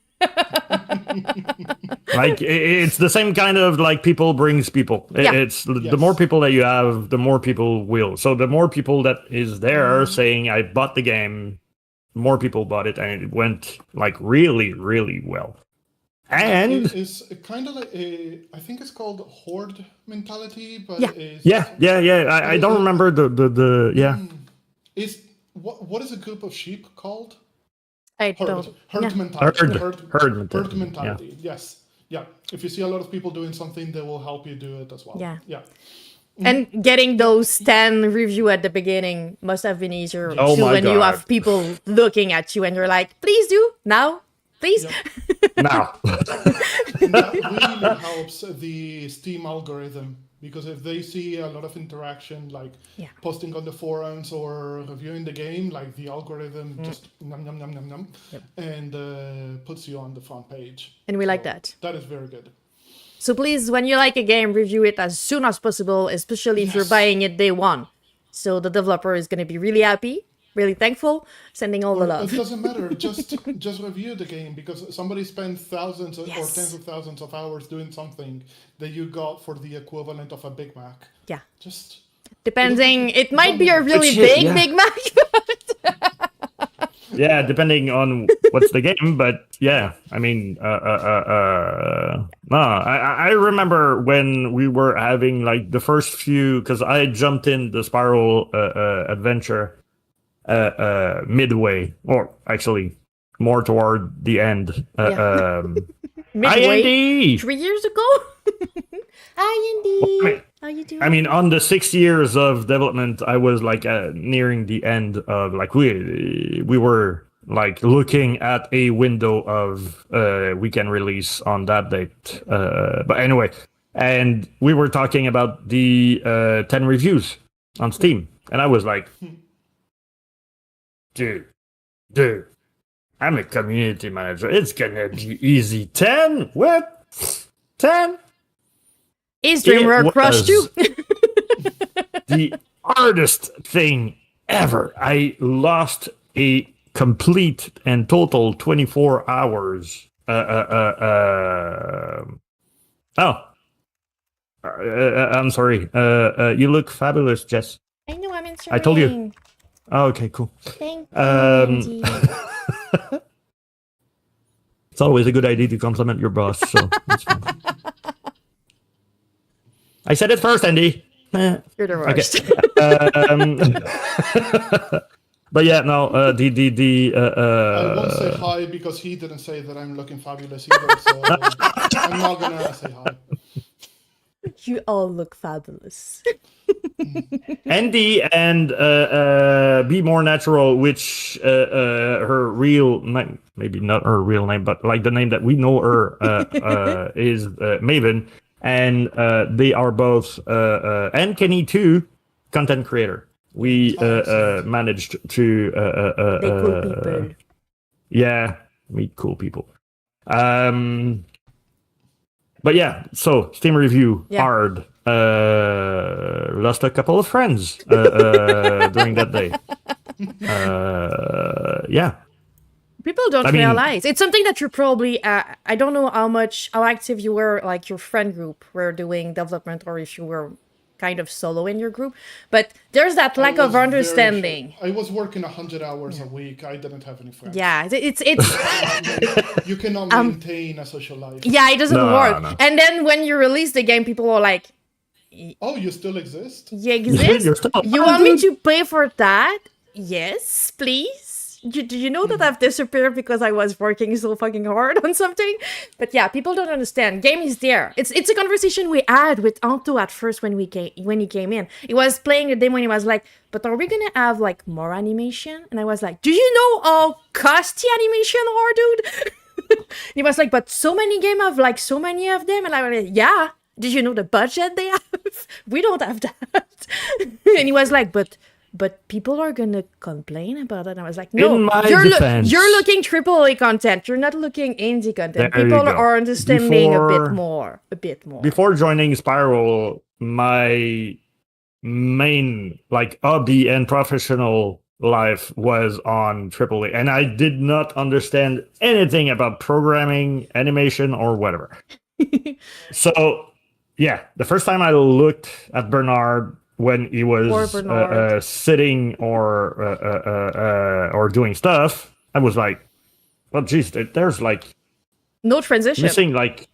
Like it's the same kind of like people brings people. It's the more people that you have, the more people will. So the more people that is there saying I bought the game, more people bought it, and it went like really, really well. And it's kind of like I think it's called horde mentality, but Yeah. it's, yeah. I don't remember the Is what is a group of sheep called? I don't. Herd mentality. Herd mentality. mentality. Yes. Yeah. If you see a lot of people doing something, they will help you do it as well. Yeah. Yeah. And getting those 10 review at the beginning must have been easier Oh too my when you God. have people looking at you and you're like, please do now, please. Yep. Now. And that really helps the Steam algorithm, because if they see a lot of interaction, like posting on the forums or reviewing the game, like the algorithm just num num num num num, and puts you on the front page. And we like that. That is very good. So please, when you like a game, review it as soon as possible, especially if you're buying it day one. So the developer is going to be really happy, really thankful, sending all the love. It doesn't matter. Just review the game, because somebody spent thousands or tens of thousands of hours doing something that you got for the equivalent of a Big Mac. Yeah. Just depending, it might be a really Big Mac. Yeah, depending on what's the game, but yeah, I mean, no, I remember when we were having like the first few, because I jumped in the Spiral adventure midway, or actually more toward the end. Midway, 3 years ago. Hi, Andy. How you doing? I mean, on the 6 years of development, I was like nearing the end of like we were like looking at a window of we can release on that date. But anyway, and we were talking about the 10 reviews on Steam, and I was like, dude, I'm a community manager. It's gonna be easy. 10? What? 10? Is DreamWorks Crush too? The hardest thing ever. I lost a complete and total 24 hours. I'm sorry. You look fabulous, Jess. I know, I'm in. I told you. Oh, okay, cool. Thank you, Andy. It's always a good idea to compliment your boss, so that's fine. I said it first, Andy. You're the worst. Okay. But yeah, no. I won't say hi because he didn't say that I'm looking fabulous either. So I'm not gonna say hi. You all look fabulous. Andy and Be More Natural, which her real name, maybe not her real name, but like the name that we know her is Maven. And they are both, and Kenny too, content creator. We managed to... They cool people. Yeah, meet cool people. But yeah, so Steam review, hard. Lost a couple of friends during that day. Yeah. People don't realize. It's something that you're probably, I don't know how active you were, like your friend group were doing development, or if you were kind of solo in your group, but there's that lack of understanding. I was working 100 hours a week. I didn't have any friends. Yeah, it's you cannot maintain a social life. Yeah, it doesn't work. No. And then when you release the game, people are like, oh, you still exist? You exist? You want me to pay for that? Yes, please. Do you know that I've disappeared because I was working so fucking hard on something? But yeah, people don't understand. Game is there. It's a conversation we had with Anto at first when he came in. He was playing the demo and he was like, but are we gonna have like more animation? And I was like, do you know how costly animation are, dude? He was like, but so many games have like so many of them. And I was like, yeah. Did you know the budget they have? We don't have that. And he was like, but people are gonna complain about it. And I was like, no, you're looking AAA content. You're not looking indie content. People are understanding a bit more. Before joining Spiral, my main like hobby and professional life was on AAA, and I did not understand anything about programming, animation, or whatever. So yeah, the first time I looked at Bernard when he was sitting or doing stuff, I was like, well, geez, there's like no transition, missing like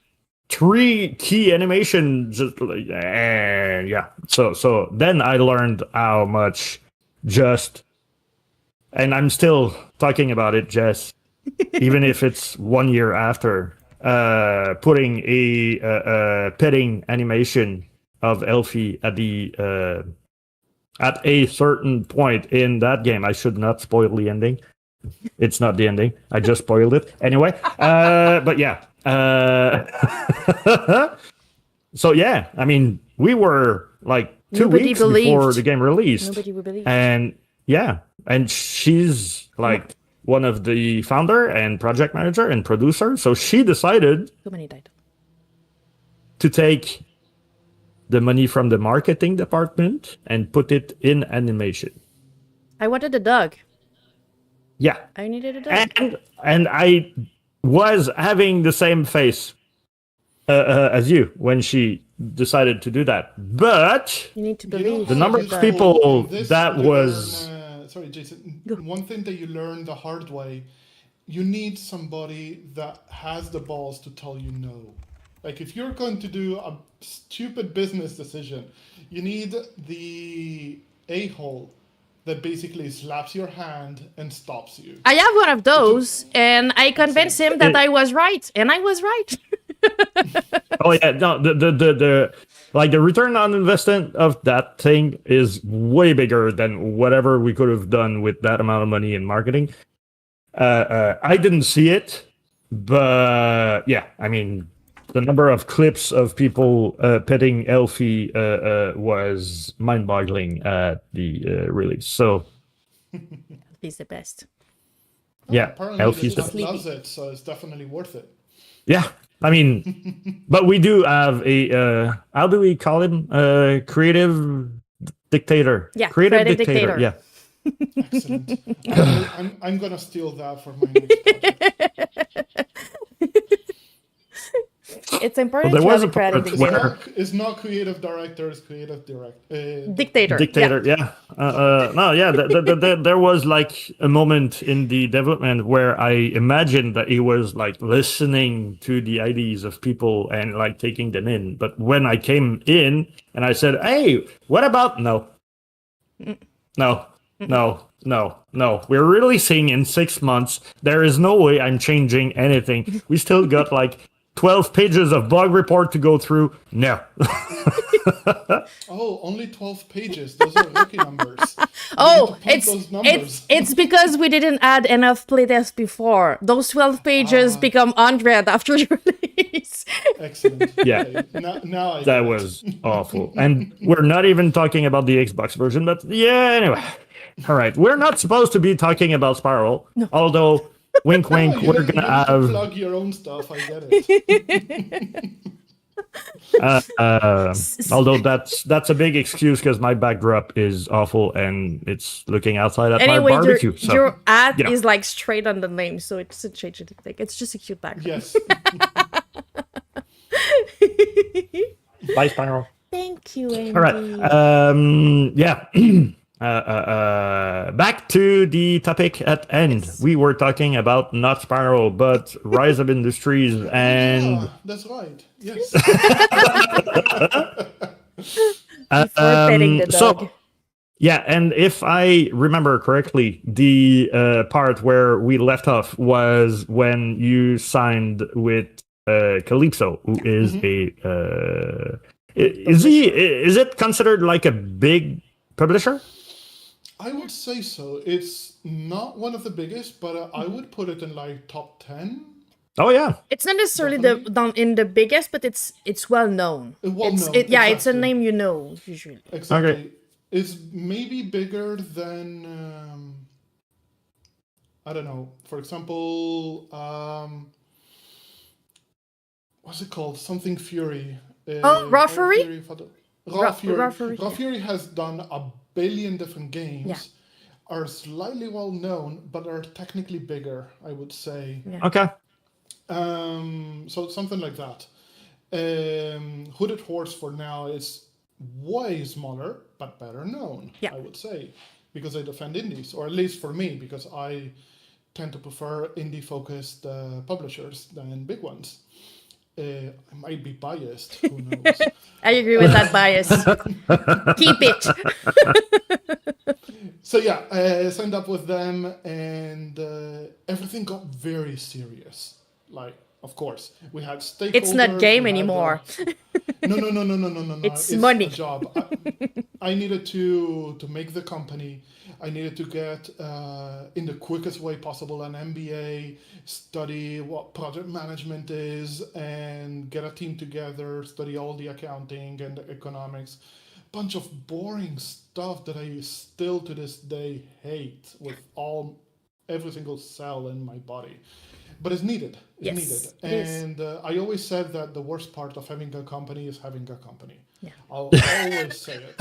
3 key animations. Yeah. So then I learned how much just and I'm still talking about it, Jess, even if it's 1 year after, putting a petting animation of Elfie at a certain point in that game. I should not spoil the ending. It's not the ending. I just spoiled it. Anyway, but yeah. So yeah, I mean, we were like 2 weeks before the game released. Nobody would believe. And yeah, and she's like one of the founder and project manager and producer. So she decided So many died. to take the money from the marketing department and put it in animation. I wanted a dog. Yeah. I needed a dog. And I was having the same face as you when she decided to do that. But You need to believe. the number of people that was... sorry, Jason. Go. One thing that you learn the hard way, you need somebody that has the balls to tell you no. Like if you're going to do a stupid business decision, you need the a-hole that basically slaps your hand and stops you. I have one of those, and I convinced him that I was right, and I was right. Oh yeah, no, the like the return on investment of that thing is way bigger than whatever we could have done with that amount of money in marketing. I didn't see it, but yeah, I mean, the number of clips of people petting Elfie was mind-boggling at the release. So He's the best. yeah, Apparently Elfie's the the... chat loves it, so it's definitely worth it. Yeah, I mean, but we do have a how do we call him? Creative dictator. Yeah, creative creative dictator. Yeah. Excellent. I'm gonna steal that for my next project. It's important Well, to there have was a a creative part dictator. where- It's not creative director, it's creative Dictator. Dictator, yeah. No, yeah. There was like a moment in the development where I imagined that he was like listening to the ideas of people and like taking them in. But when I came in and I said, "Hey, what about no, no, no, no, no? We're releasing in 6 months. There is no way I'm changing anything. We still got like 12 pages of bug report to go through. No." Oh, only 12 pages. Those are rookie numbers. Oh, You need to pump those numbers. it's because we didn't add enough playtests before. Those 12 pages become 100 after the release. Excellent. Yeah. Okay. Now I That get it. was awful. And we're not even talking about the Xbox version, but yeah, anyway. All right. We're not supposed to be talking about Spiral, although, wink, wink, No, we're you going to need have... plug your own stuff. I get it. although that's a big excuse because my backdrop is awful and it's looking outside at my Anyway, barbecue. So, your ad you know. is like straight on the name, so it doesn't change anything. It's just a cute background. Yes. Bye, Spiral. Thank you, Andy. All right. Yeah. Back to the topic at end. Yes. We were talking about not Spiral, but Rise of Industries and Yeah, that's right. Yes. Before petting the dog. so yeah, and if I remember correctly, the part where we left off was when you signed with Calypso, who is is it considered like a big publisher? I would say so. It's not one of the biggest, but I would put it in like top 10. Oh yeah. It's not necessarily Definitely. in the biggest, but it's well known. Well known, It's a exactly. name you know usually. Exactly. Okay. It's maybe bigger than I don't know. For example, what's it called? Something Fury. Raw Fury? Raw Fury. Raw Fury, Raw yeah. Fury has done a billion different games. Yeah. Are slightly well known, but are technically bigger, I would say. Yeah. Okay. So something like that. Hooded Horse for now is way smaller, but better known, Yeah. I would say, because I defend indies, or at least for me, because I tend to prefer indie-focused publishers than big ones. I might be biased. Who knows? I agree with that bias. Keep it. So yeah, I signed up with them, and everything got very serious. Like, of course, we had stakeholders. It's not game we had, anymore. No. It's money. A job. I needed to make the company. I needed to get in the quickest way possible an MBA, study what project management is, and get a team together, study all the accounting and the economics. Bunch of boring stuff that I still to this day hate with every single cell in my body. But it's needed. It's needed. And I always said that the worst part of having a company is having a company. Yeah. I'll always say it.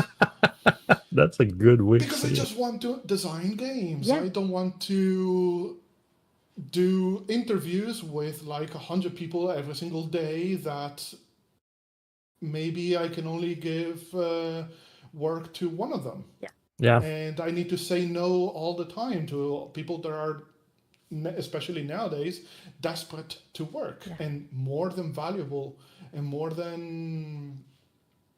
That's a good way. Because I just want to design games. Yeah. I don't want to do interviews with like 100 people every single day that maybe I can only give work to one of them. Yeah. And I need to say no all the time to people that are, especially nowadays, desperate to work and more than valuable and more than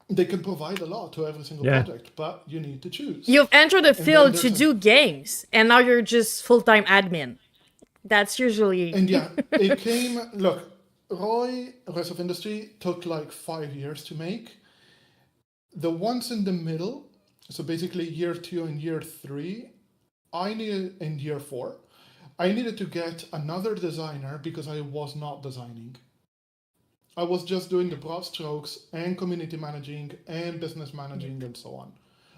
they can provide a lot to every single project, but you need to choose. You've entered the field to do games, and now you're just full-time admin. That's usually... And yeah, it came... Look, Roy, Rest of Industry, took like 5 years to make. The ones in the middle, so basically year 2 and year 3, I needed, in year 4, I needed to get another designer because I was not designing. I was just doing the broad strokes and community managing and business managing and so on.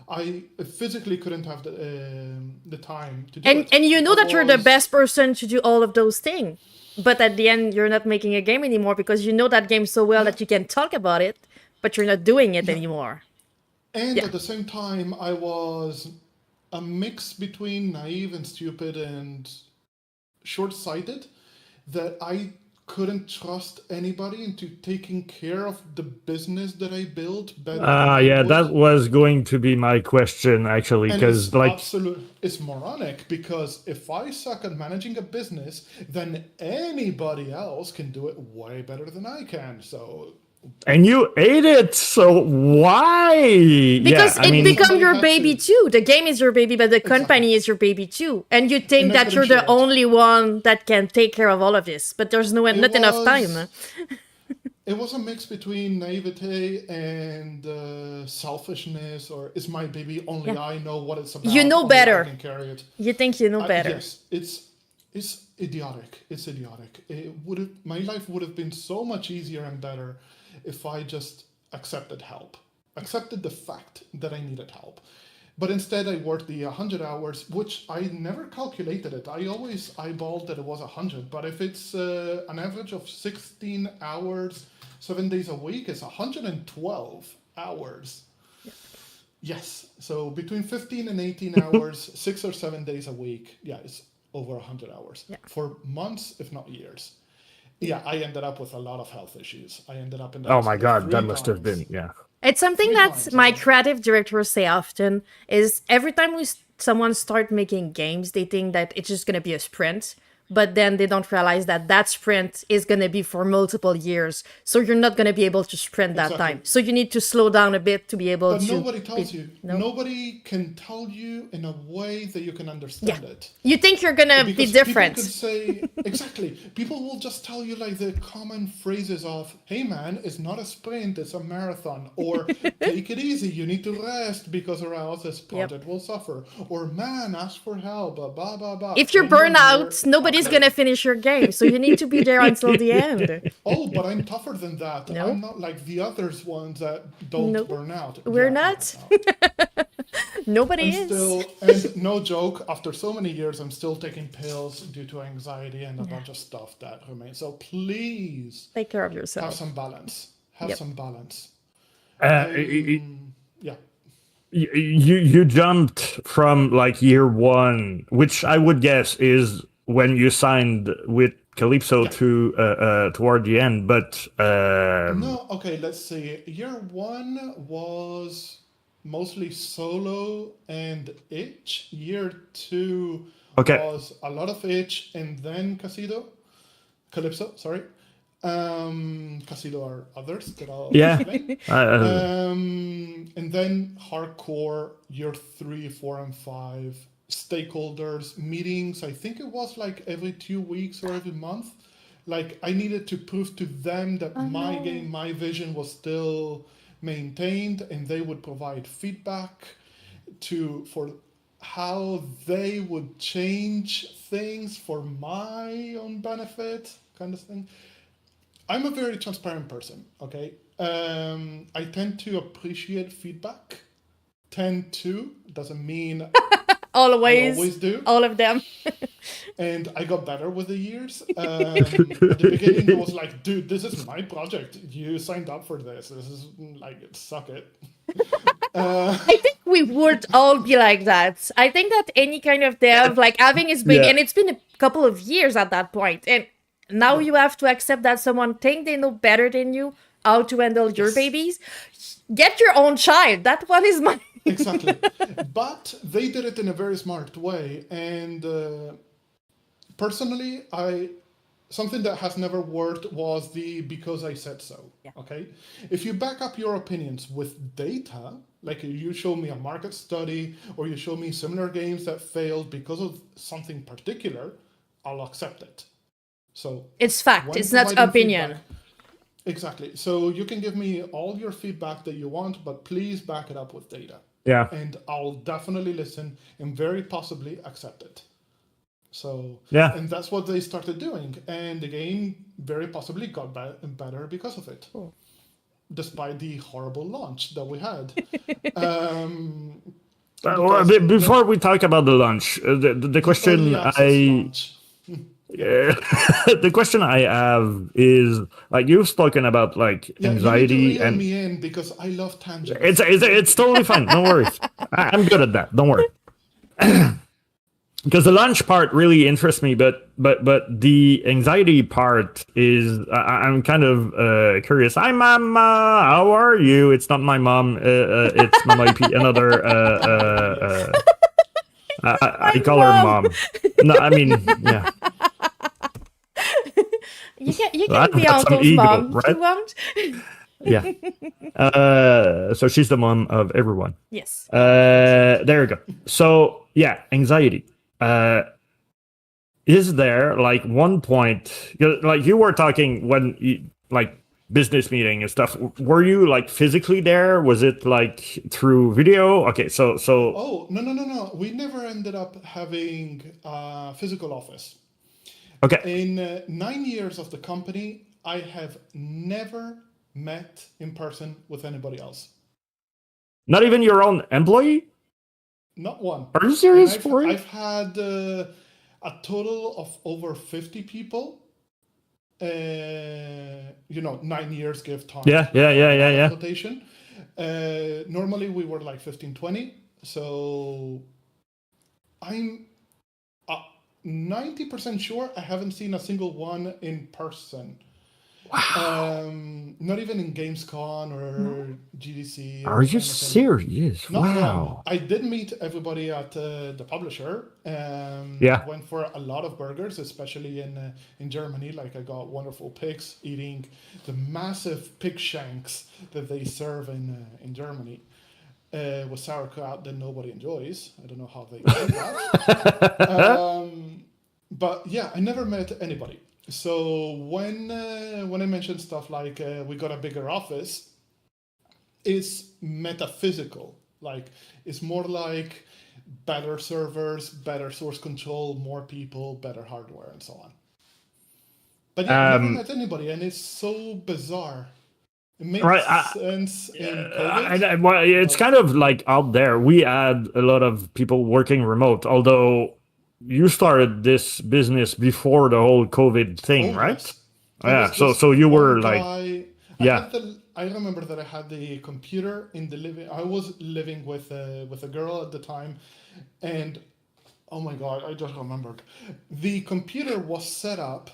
I physically couldn't have the time to do it. And you know that you're the best person to do all of those things. But at the end, you're not making a game anymore because you know that game so well that you can talk about it, but you're not doing it anymore. And at the same time, I was a mix between naive and stupid and short-sighted that I couldn't trust anybody into taking care of the business that I built better. That was going to be my question actually, because it's moronic because if I suck at managing a business, then anybody else can do it way better than I can. So. And you ate it, so why? Because it becomes your baby too. The game is your baby, but the company is your baby too. And you think that you're the only one that can take care of all of this, but there's not enough time. It was a mix between naivete and selfishness, or it's my baby, only I know what it's about. You know better. I can carry it. You think you know better. Yes, it's idiotic. It's idiotic. My life would have been so much easier and better if I just accepted help, accepted the fact that I needed help. But instead I worked the 100 hours, which I never calculated it. I always eyeballed that it was 100, but if it's an average of 16 hours, 7 days a week, it's 112 hours. Yes, so between 15 and 18 hours, 6 or 7 days a week, it's over 100 hours for months, if not years. Yeah, I ended up with a lot of health issues. I ended up in the oh my god, that must have been It's something that my creative directors say often is every time someone start making games, they think that it's just going to be a sprint. But then they don't realize that that sprint is going to be for multiple years. So you're not going to be able to sprint that time. So you need to slow down a bit to be able to... But nobody tells you. No? Nobody can tell you in a way that you can understand it. You think you're going to be different. People could say, exactly. People will just tell you like the common phrases of, hey man, it's not a sprint, it's a marathon. Or take it easy, you need to rest because or else this project will suffer. Or man, ask for help, blah, blah, blah. If you're burnt out, nobody's going to finish your game. So you need to be there until the end. Oh, but I'm tougher than that. No? I'm not like the others ones that don't burn out. We're not. Nobody is. And no joke, after so many years, I'm still taking pills due to anxiety and a bunch of stuff that remains. So please take care of yourself. Have some balance. Have some balance. You jumped from like year 1, which I would guess is when you signed with Calypso to toward the end, but no, okay, let's see. Year 1 was mostly solo and itch. Year 2 was a lot of itch and then Calypso, sorry. Because there are others that I'll Yeah. explain. And then hardcore, year 3, 4, and 5, stakeholders, meetings. I think it was like every 2 weeks or every month. Like I needed to prove to them that my game, my vision was still maintained, and they would provide feedback for how they would change things for my own benefit, kind of thing. I'm a very transparent person, okay? I tend to appreciate feedback. Doesn't mean I always do. All of them. And I got better with the years. At the beginning, I was like, dude, this is my project. You signed up for this. This is like, suck it. I think we would all be like that. I think that any kind of dev, like having his baby, and it's been a couple of years at that point, and now you have to accept that someone think they know better than you how to handle your babies. Get your own child. That one is mine. Exactly. But they did it in a very smart way. And personally, something that has never worked was the because I said so. Yeah. Okay? If you back up your opinions with data, like you show me a market study or you show me similar games that failed because of something particular, I'll accept it. So it's fact. when It's not providing opinion. feedback- Exactly. So you can give me all your feedback that you want, but please back it up with data. Yeah. And I'll definitely listen and very possibly accept it. So, Yeah. and that's what they started doing. And the game very possibly got better because of it, despite the horrible launch that we had. Before we talk about the launch, the question the question I have is, like, you've spoken about like anxiety, you need to reel and me in because I love tangents. it's totally fine. No worries. I'm good at that. Don't worry. Because the lunch part really interests me, but the anxiety part is I'm kind of curious. Hi, Mama. How are you? It's not my mom. It's Mama IP. Another. I call her mom. No, I mean, yeah. You can be Uncle's ego, mom right? if you want. Yeah. So she's the mom of everyone. Yes. There you go. So yeah, anxiety. Is there like one point, like you were talking when you, like business meeting and stuff, were you like physically there? Was it like through video? Okay, so Oh, no. We never ended up having a physical office. Okay. In 9 years of the company, I have never met in person with anybody else. Not even your own employee? Not one. Are you serious? I've had a total of over 50 people. 9 years give time. Yeah. Rotation. Normally we were like 15, 20. So I'm 90% sure I haven't seen a single one in person. Wow. Not even in Gamescom or GDC. Are you serious? Wow. I did meet everybody at the publisher. Went for a lot of burgers, especially in Germany. Like I got wonderful pigs eating the massive pig shanks that they serve in Germany. With sauerkraut that nobody enjoys. I don't know how they do that. But yeah, I never met anybody. So when I mentioned stuff like we got a bigger office, it's metaphysical. Like it's more like better servers, better source control, more people, better hardware, and so on. But yeah, I never met anybody, and it's so bizarre. It makes sense in COVID. It's kind of like out there. We had a lot of people working remote, although you started this business before the whole COVID thing, right? Yes. Yeah. So you were like, I remember that I had the computer in the living. I was living with a girl at the time, and oh my god, I just remembered. The computer was set up.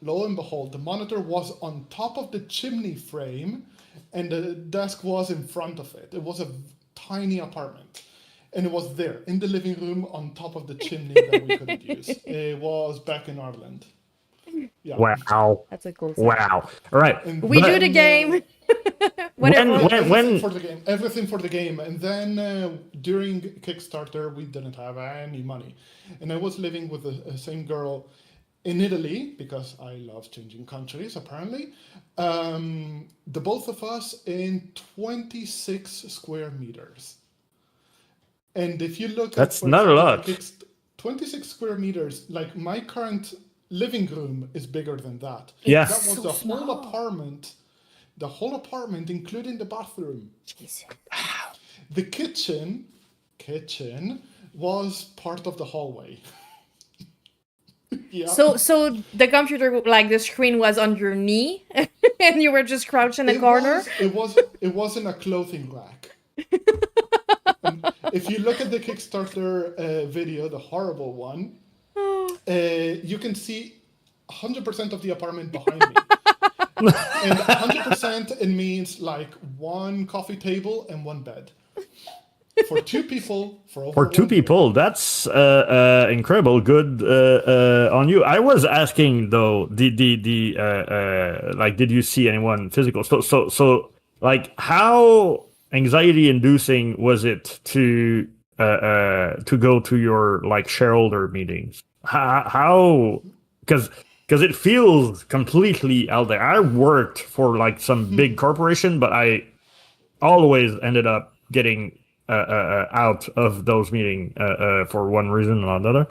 Lo and behold, the monitor was on top of the chimney frame and the desk was in front of it. It was a tiny apartment. And it was there in the living room on top of the chimney that we couldn't use. It was back in Ireland. Yeah. Wow. That's a cool thing. Wow. All right. And We do the then, game. Whatever. everything for the game, everything for the game. And then during Kickstarter, we didn't have any money, and I was living with the same girl in Italy because I love changing countries. Apparently, the both of us in 26 square meters. And if you look That's at, for not a example, lot. 26 square meters, like my current living room is bigger than that. Yeah. That was So the whole small. apartment. The whole apartment, including the bathroom. Jesus. The kitchen was part of the hallway. Yeah. So the computer, like the screen was on your knee, and you were just crouched in a corner. It wasn't a clothing rack. And if you look at the Kickstarter video, the horrible one, you can see 100% of the apartment behind me. And 100% it means like one coffee table and one bed. For two people, for over For two 1 year. people, that's incredible. Good on you. I was asking though, like, did you see anyone physical? So, like, how anxiety-inducing was it to go to your like shareholder meetings? How? Because it feels completely out there. I worked for like some big corporation, but I always ended up getting out of those meetings for one reason or another.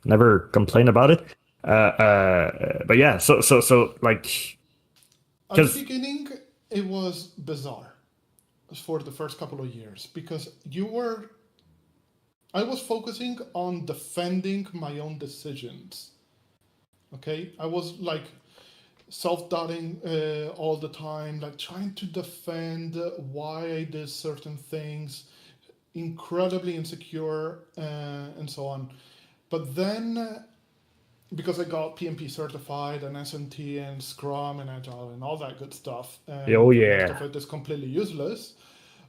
Never complain about it. But yeah, so like, At the beginning, it was bizarre for the first couple of years because I was focusing on defending my own decisions. Okay, I was like self-doubting all the time, like trying to defend why I did certain things, incredibly insecure, and so on. But then, because I got PMP certified and SMT and Scrum and Agile and all that good stuff, Oh, yeah. most of it is completely useless,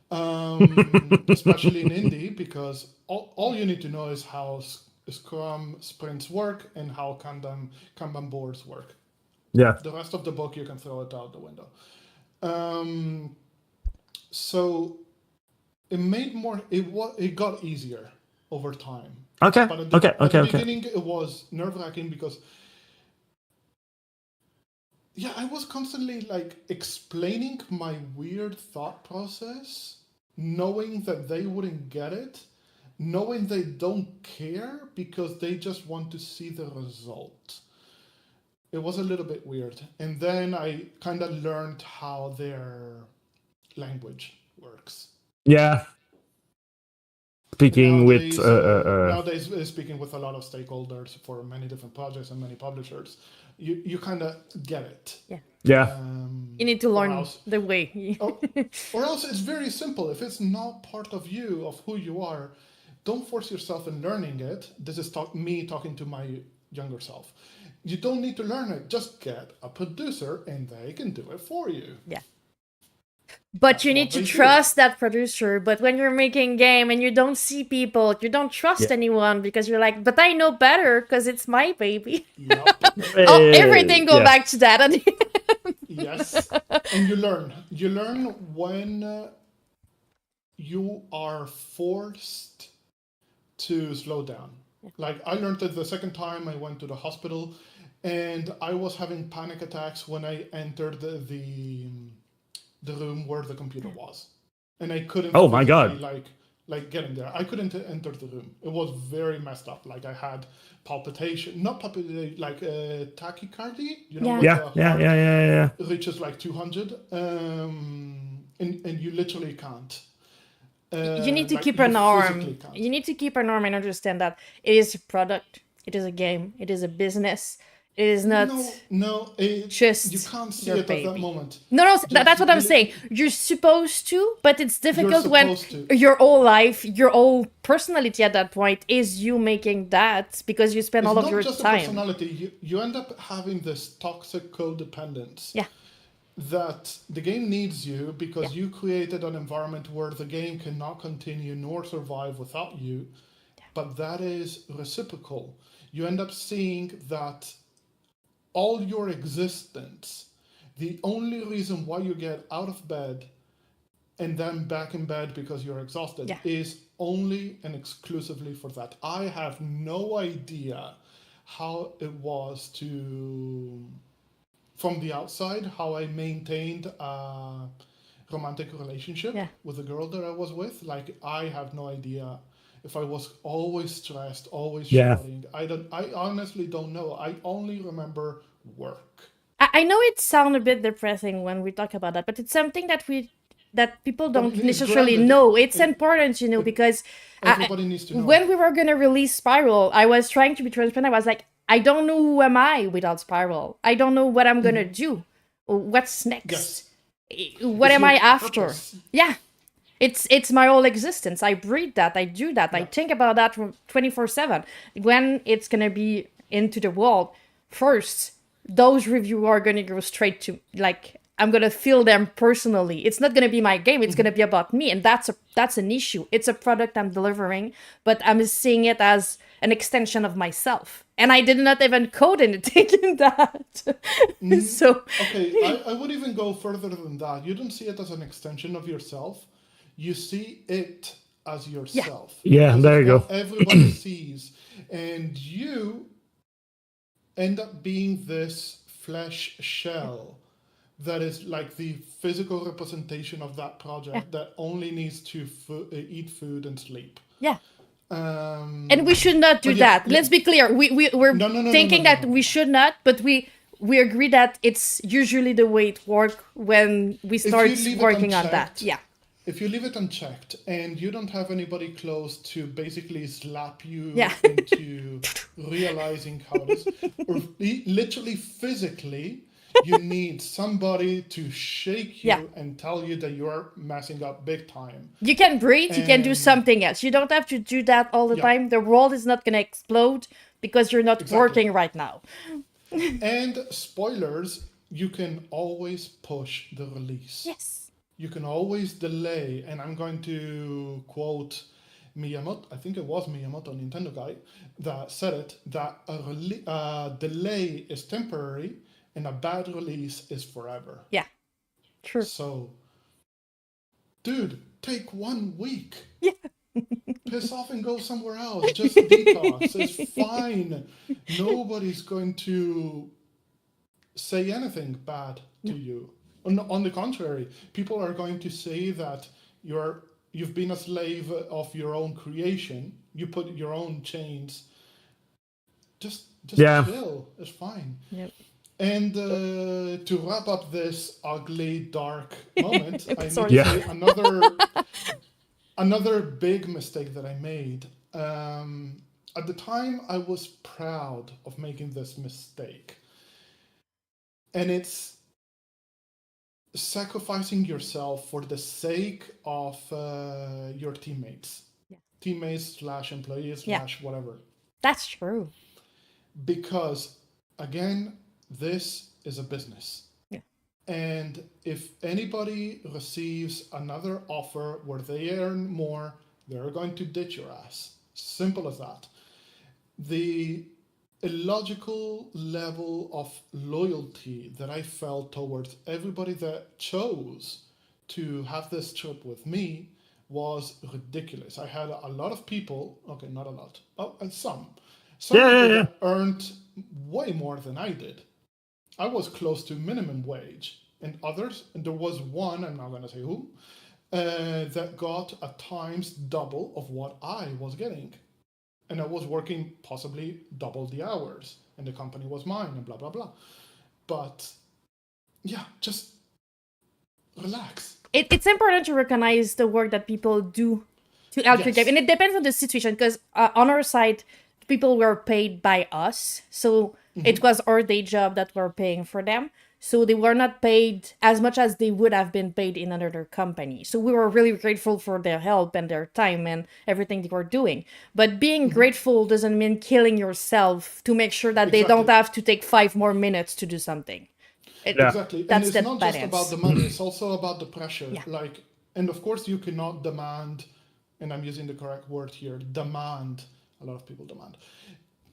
especially in indie, because all you need to know is how Scrum sprints work and how Kanban boards work. yeah, The rest of the book, you can throw it out the window. So it got easier over time. okay, But at the okay. beginning, it was nerve-wracking because, yeah, I was constantly like explaining my weird thought process, knowing that they wouldn't get it, knowing they don't care because they just want to see the result. It was a little bit weird. And then I kind of learned how their language works. Yeah. Speaking with Nowadays, speaking with a lot of stakeholders for many different projects and many publishers, you kind of get it. yeah, You need to learn the way. Or else it's very simple. If it's not part of you, of who you are, don't force yourself in learning it. This is me talking to my younger self. You don't need to learn it. Just get a producer and they can do it for you. Yeah. But you need to trust that producer. But when you're making game and you don't see people, you don't trust anyone because you're like, but I know better because it's my baby. Yep. Everything go back to that. Yes. And you learn. You learn when you are forced to slow down. Like I learned it the second time I went to the hospital, and I was having panic attacks when I entered the room where the computer was, and I couldn't. Oh my God! Like getting there, I couldn't enter the room. It was very messed up. Like I had palpitation, not palpitation, like tachycardia. You know, yeah. It reaches like 200, and you literally can't. You need to keep an arm. You need to keep an arm and understand that it is a product. It is a game. It is a business. It is not just you can't see your it baby. at that moment. No, that's what I'm saying. You're supposed to, but it's difficult when your whole life, your whole personality at that point is you making that because you spend all of your time. It's not just a personality. You end up having this toxic codependence. Yeah. That the game needs you because you created an environment where the game cannot continue nor survive without you, but that is reciprocal. You end up seeing that all your existence, the only reason why you get out of bed and then back in bed because you're exhausted is only and exclusively for that. I have no idea how it was to, from the outside, how I maintained a romantic relationship with the girl that I was with. Like, I have no idea if I was always stressed, always shouting. I honestly don't know. I only remember work. I know it sounds a bit depressing when we talk about that, but it's something that people don't necessarily know. It's important, because everybody needs to know. When we were gonna release Spiral, I was trying to be transparent. I was like, I don't know who am I without Spiral. I don't know what I'm gonna do. What's next? What am I after? Purpose. Yeah. It's my whole existence. I breathe that. I do that. I think about that 24/7. When it's gonna be into the world, first, those reviews are gonna go straight to, like, I'm gonna feel them personally. It's not gonna be my game. It's gonna be about me, and that's an issue. It's a product I'm delivering, but I'm seeing it as an extension of myself, and I did not even code anything in that. So okay, I would even go further than that. You don't see it as an extension of yourself. You see it as yourself. Yeah, there you go. Everybody sees, and you end up being this flesh shell that is like the physical representation of that project that only needs to eat food and sleep. Yeah. And we should not do that. Let's be clear. We're thinking that we should not, but we agree that it's usually the way it works when we start working on that. Yeah. If you leave it unchecked and you don't have anybody close to basically slap you into realizing how it is, or literally physically, you need somebody to shake you and tell you that you're messing up big time. You can breathe, you can do something else. You don't have to do that all the time. The world is not going to explode because you're not working right now. And spoilers, you can always push the release. Yes. You can always delay, and I'm going to quote Miyamoto, I think it was Miyamoto, Nintendo guy, that said it, that a delay is temporary and a bad release is forever. Yeah, true. So, dude, take 1 week. Yeah. Piss off and go somewhere else. Just detox. It's fine. Nobody's going to say anything bad to you. On the contrary, people are going to say that you've been a slave of your own creation. You put your own chains. Just chill. It's fine. Yep. And to wrap up this ugly, dark moment, I need to say another big mistake that I made. At the time, I was proud of making this mistake. And it's sacrificing yourself for the sake of your teammates. Teammates / employees / whatever. That's true. Because, again, this is a business. Yeah. And if anybody receives another offer where they earn more, they're going to ditch your ass. Simple as that. The illogical level of loyalty that I felt towards everybody that chose to have this trip with me was ridiculous. I had a lot of people, okay, not a lot, and some people that earned way more than I did. I was close to minimum wage, and others, and there was one, I'm not going to say who, that got at times double of what I was getting. And I was working possibly double the hours, and the company was mine, and blah, blah, blah. But yeah, just relax. It's important to recognize the work that people do to help your game. And it depends on the situation, because on our side, people were paid by us. So it was our day job that we're paying for them. So they were not paid as much as they would have been paid in another company. So we were really grateful for their help and their time and everything they were doing. But being grateful doesn't mean killing yourself to make sure that they don't have to take 5 more minutes to do something. Exactly. That's and it's not just about the money, it's also about the pressure. Yeah. And of course you cannot demand, and I'm using the correct word here, demand. A lot of people demand.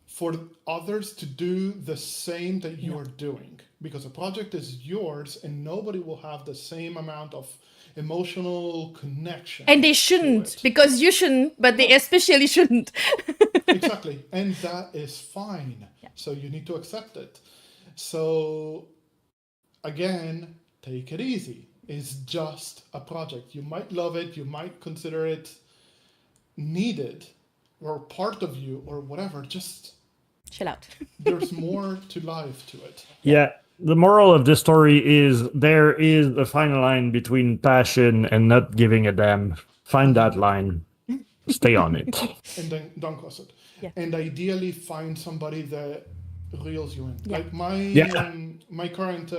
for others to do the same that you are doing, because a project is yours and nobody will have the same amount of emotional connection. And they shouldn't, because you shouldn't, but they especially shouldn't. Exactly. And that is fine. So you need to accept it. So again, take it easy. It's just a project. You might love it, you might consider it needed or part of you or whatever. Just chill out. there's more to life to it. Yeah. The moral of this story is there is a fine line between passion and not giving a damn. Find that line. Stay on it. And then don't cross it. Yeah. And ideally find somebody that reels you in. Yeah. Like my current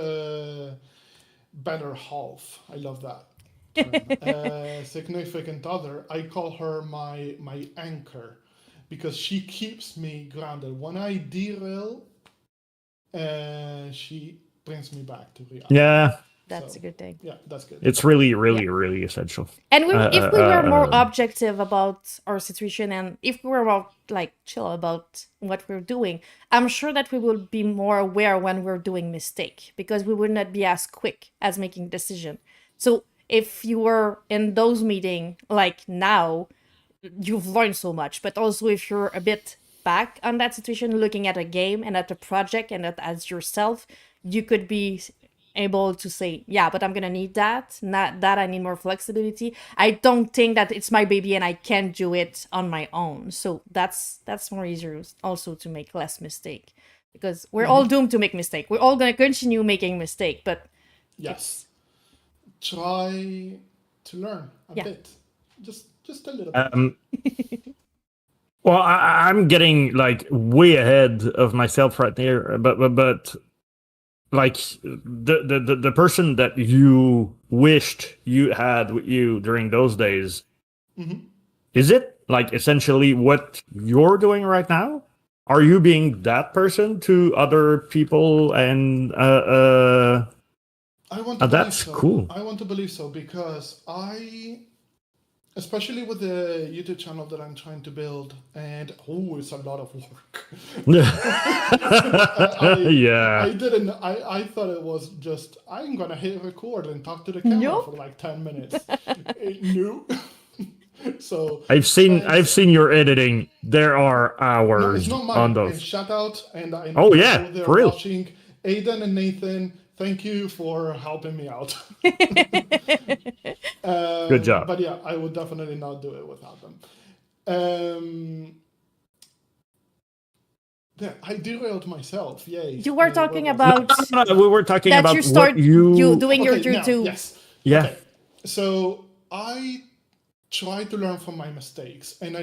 better half. I love that term. Significant other. I call her my anchor, because she keeps me grounded. When I derail, she brings me back to reality. Yeah. That's a good thing. Yeah, that's good. It's really, really, really essential. And if we were more objective about our situation, and if we were more like chill about what we're doing, I'm sure that we will be more aware when we're doing mistake, because we would not be as quick as making decision. So if you were in those meetings like now, you've learned so much. But also if you're a bit back on that situation, looking at a game and at a project and as yourself, you could be able to say, yeah, but I'm gonna need that, not that I need more flexibility. I don't think that it's my baby and I can't do it on my own. So that's more easier also to make less mistake, because we're all doomed to make mistake. We're all gonna continue making mistake, but yes, try to learn a bit, just a little bit. Well, I'm getting like way ahead of myself right there, but like the person that you wished you had with you during those days, is it like essentially what you're doing right now? Are you being that person to other people? And I want to that's believe so. cool. I want to believe so, because especially with the YouTube channel that I'm trying to build, and it's a lot of work. I thought it was just, I'm gonna hit record and talk to the camera for like 10 minutes. No. So I've seen your editing. There are hours it's not mine. on those. And shout out, and I know they're for real. Watching. Aidan and Nathan, thank you for helping me out. Good job. But yeah, I would definitely not do it without them. Yeah, I derailed myself. Yay! You were talking about we were talking that about you start what you doing your now, YouTube. Yes. Yeah. Okay. So I tried to learn from my mistakes, and I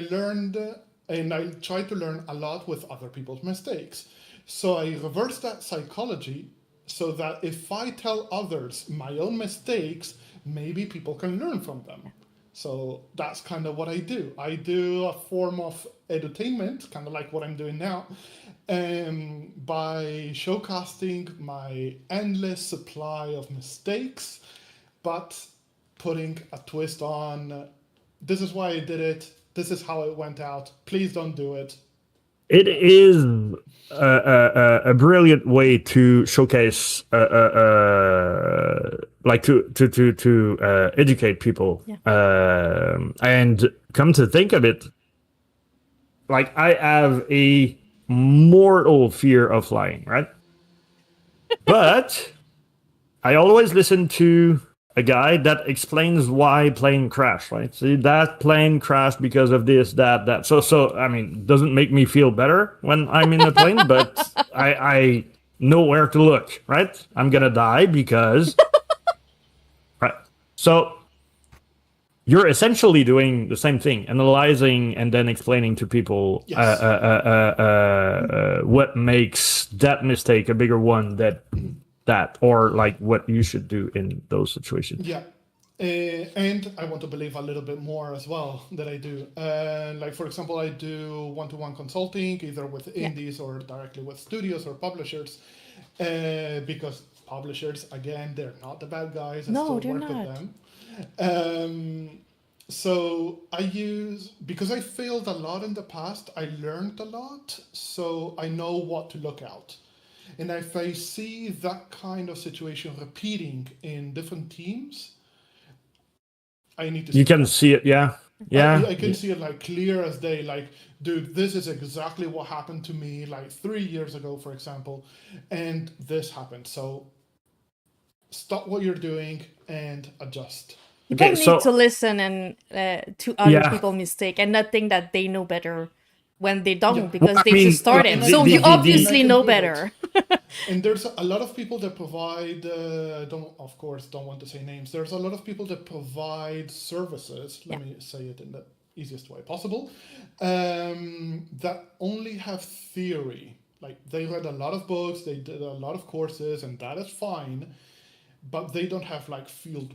tried to learn a lot with other people's mistakes. So I reversed that psychology, so that if I tell others my own mistakes, maybe people can learn from them. So that's kind of what I do. I do a form of edutainment, kind of like what I'm doing now, by showcasting my endless supply of mistakes, but putting a twist on, this is why I did it, this is how it went out, please don't do it. It is a brilliant way to showcase, like to educate people. And come to think of it, like I have a mortal fear of flying, right? But I always listen to a guy that explains why plane crashed, right? See, that plane crashed because of this, that. So I mean, doesn't make me feel better when I'm in a plane, but I know where to look, right? I'm gonna die because, right? So you're essentially doing the same thing, analyzing and then explaining to people what makes that mistake a bigger one that, or like what you should do in those situations. Yeah. And I want to believe a little bit more as well that I do. Like, for example, I do one-to-one consulting, either with indies or directly with studios or publishers, because publishers, again, they're not the bad guys. I still work with them. So because I failed a lot in the past, I learned a lot, so I know what to look out. And if I see that kind of situation repeating in different teams, I need to You speak can up. see it, yeah. I can see it like clear as day, like, dude, this is exactly what happened to me like 3 years ago, for example, and this happened. So stop what you're doing and adjust. People Okay, need to so listen and to other yeah. people's mistake and not think that they know better when they don't, Yeah. because Well, I they mean, just started. And I So can you prove it, and I obviously can know prove it. better. And there's a lot of people that provide, don't want to say names. There's a lot of people that provide services, let me say it in the easiest way possible, that only have theory. Like they read a lot of books, they did a lot of courses, and that is fine, but they don't have like field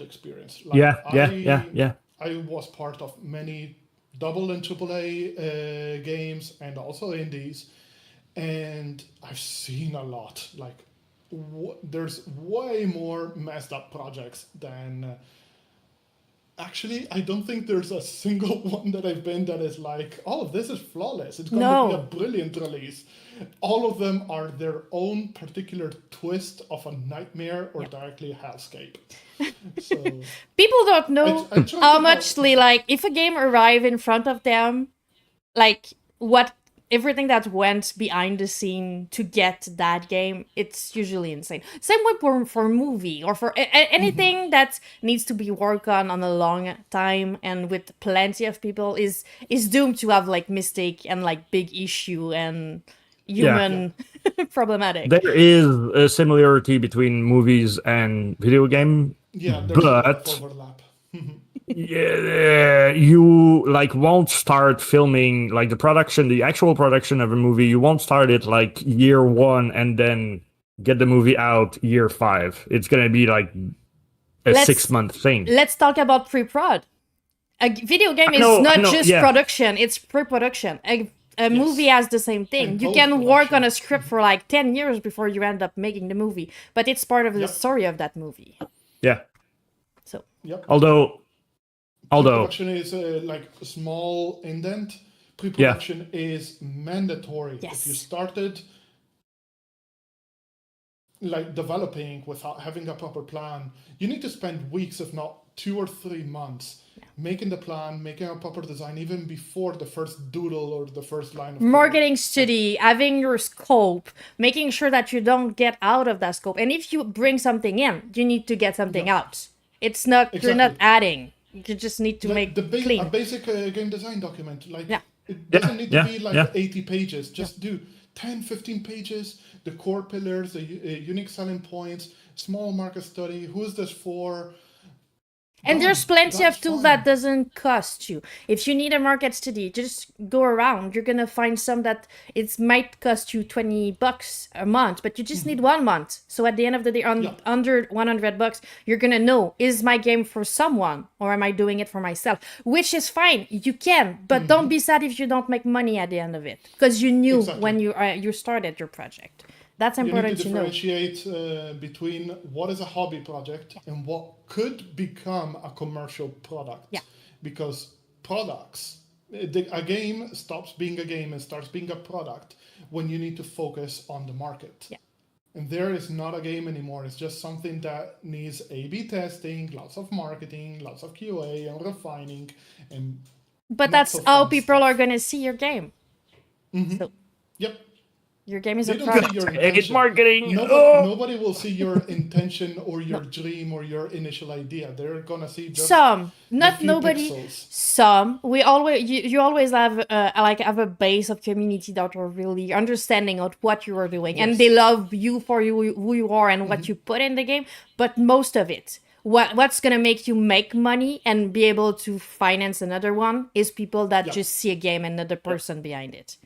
experience. Like yeah. I was part of many double and triple A games and also indies, and I've seen a lot. Like, there's way more messed up projects than. Actually, I don't think there's a single one that I've been that is like, oh, this is flawless. It's going to be a No. brilliant release. All of them are their own particular twist of a nightmare or directly a hellscape. So People don't know I try how to much help. they like if a game arrive in front of them, like what everything that went behind the scene to get that game, it's usually insane. Same way for movie or for anything that needs to be worked on a long time and with plenty of people is doomed to have like mistake and like big issue and human problematic. There is a similarity between movies and video game, Yeah, there's a lot of but overlap. yeah, you like won't start filming like the actual production of a movie. You won't start it like year 1 and then get the movie out year 5. It's gonna be like a Let's 6-month thing. let's talk about pre-prod. A video game I is not know, just yeah. production, it's pre-production. A movie has the same thing. And You can work on post-production. a script for like 10 years before you end up making the movie, but it's part of the Yep. story of that movie. Yeah. So, Yep. Although Pre-production is like a small indent. Pre-production is mandatory. Yes. If you started like developing without having a proper plan, you need to spend weeks, if not 2 or 3 months, making the plan, making a proper design, even before the first doodle or the first line of code. marketing study, having your scope, making sure that you don't get out of that scope. And if you bring something in, you need to get something out. It's not, you're not Exactly. adding. You just need to make a clean. basic game design document. Like, Yeah. it doesn't need to be like 80 80 pages. Just do 10, 15 pages, the core pillars, the unique selling points, small market study, who's this for? And there's plenty That's of tools fine. that doesn't cost you. If you need a market study, just go around. You're gonna find some that it might cost you $20 a month, but you just need 1 month. So at the end of the day, under $100, you're gonna know, is my game for someone or am I doing it for myself? Which is fine, you can, but don't be sad if you don't make money at the end of it, because you knew when you started your project. That's You need important to to know. differentiate between what is a hobby project and what could become a commercial product. Yeah. Because products, a game stops being a game and starts being a product when you need to focus on the market. Yeah. And there is not a game anymore. It's just something that needs A/B testing, lots of marketing, lots of QA and refining, and But not that's so how fun people stuff. are gonna see your game. So Yep. your game is a They don't see product. your It's intention. marketing. Nobody will see your intention or your dream or your initial idea. They're gonna see just Some, the not few nobody. pixels. Some. We always you always have have a base of community that are really understanding of what you are doing, and Yes. they love you for who you are and what you put in the game. But most of it, what's gonna make you make money and be able to finance another one is people that just see a game and not the person behind it.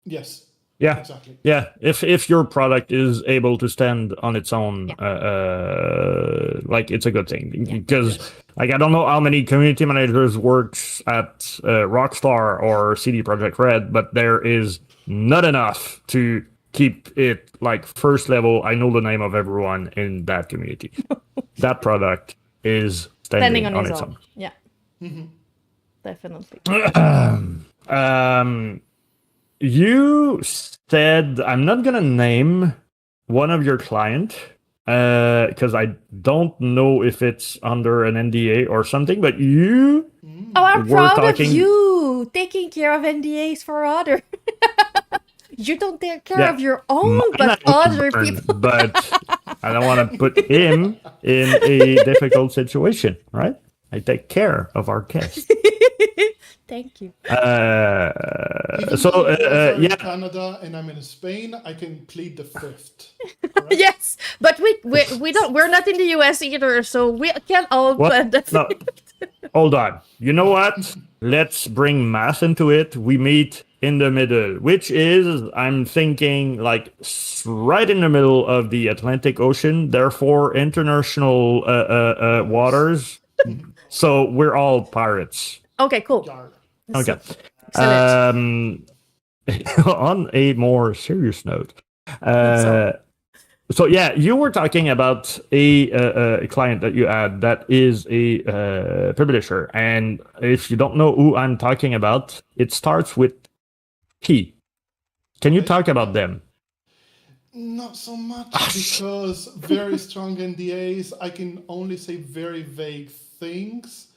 Yes. Yeah. Exactly. Yeah, if your product is able to stand on its own, like it's a good thing, because like I don't know how many community managers works at Rockstar or CD Projekt Red, but there is not enough to keep it like first level. I know the name of everyone in that community. That product is standing on its own. Yeah. Definitely. You said I'm not gonna name one of your client because I don't know if it's under an NDA or something, but you Oh, I'm were proud of talking. you taking care of NDAs for other. You don't take care of Yeah, your mine own, I but will other burn, people. but I don't want to put him in a difficult situation, right? I take care of our guests. Thank you. Even So though you guys are in yeah, Canada and I'm in Spain, I can plead the fifth. Correct? Yes, but we don't. We're not in the US either, so we can't all what? put the No, hold on. You know what? Let's bring math into it. We meet in the middle, which is, I'm thinking, like right in the middle of the Atlantic Ocean, therefore international waters. So we're all pirates. Okay, cool. Yar. Okay. Excellent. On a more serious note, So, so yeah, you were talking about a client that you had that is a publisher, and if you don't know who I'm talking about, it starts with P. Can you talk about them? Not so much because very strong NDAs. I can only say very vague things,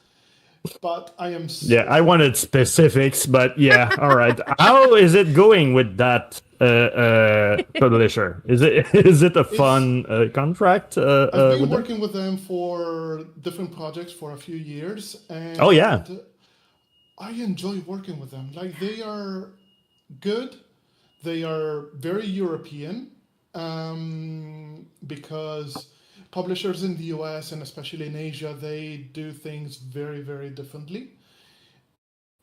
but I am. Yeah, I wanted specifics, but yeah, all right. How is it going with that publisher? Is it a fun contract? I've been with them? working with them for different projects for a few years, and Oh yeah, I enjoy working with them. Like they are good. They are very European because publishers in the US and especially in Asia they do things very very differently.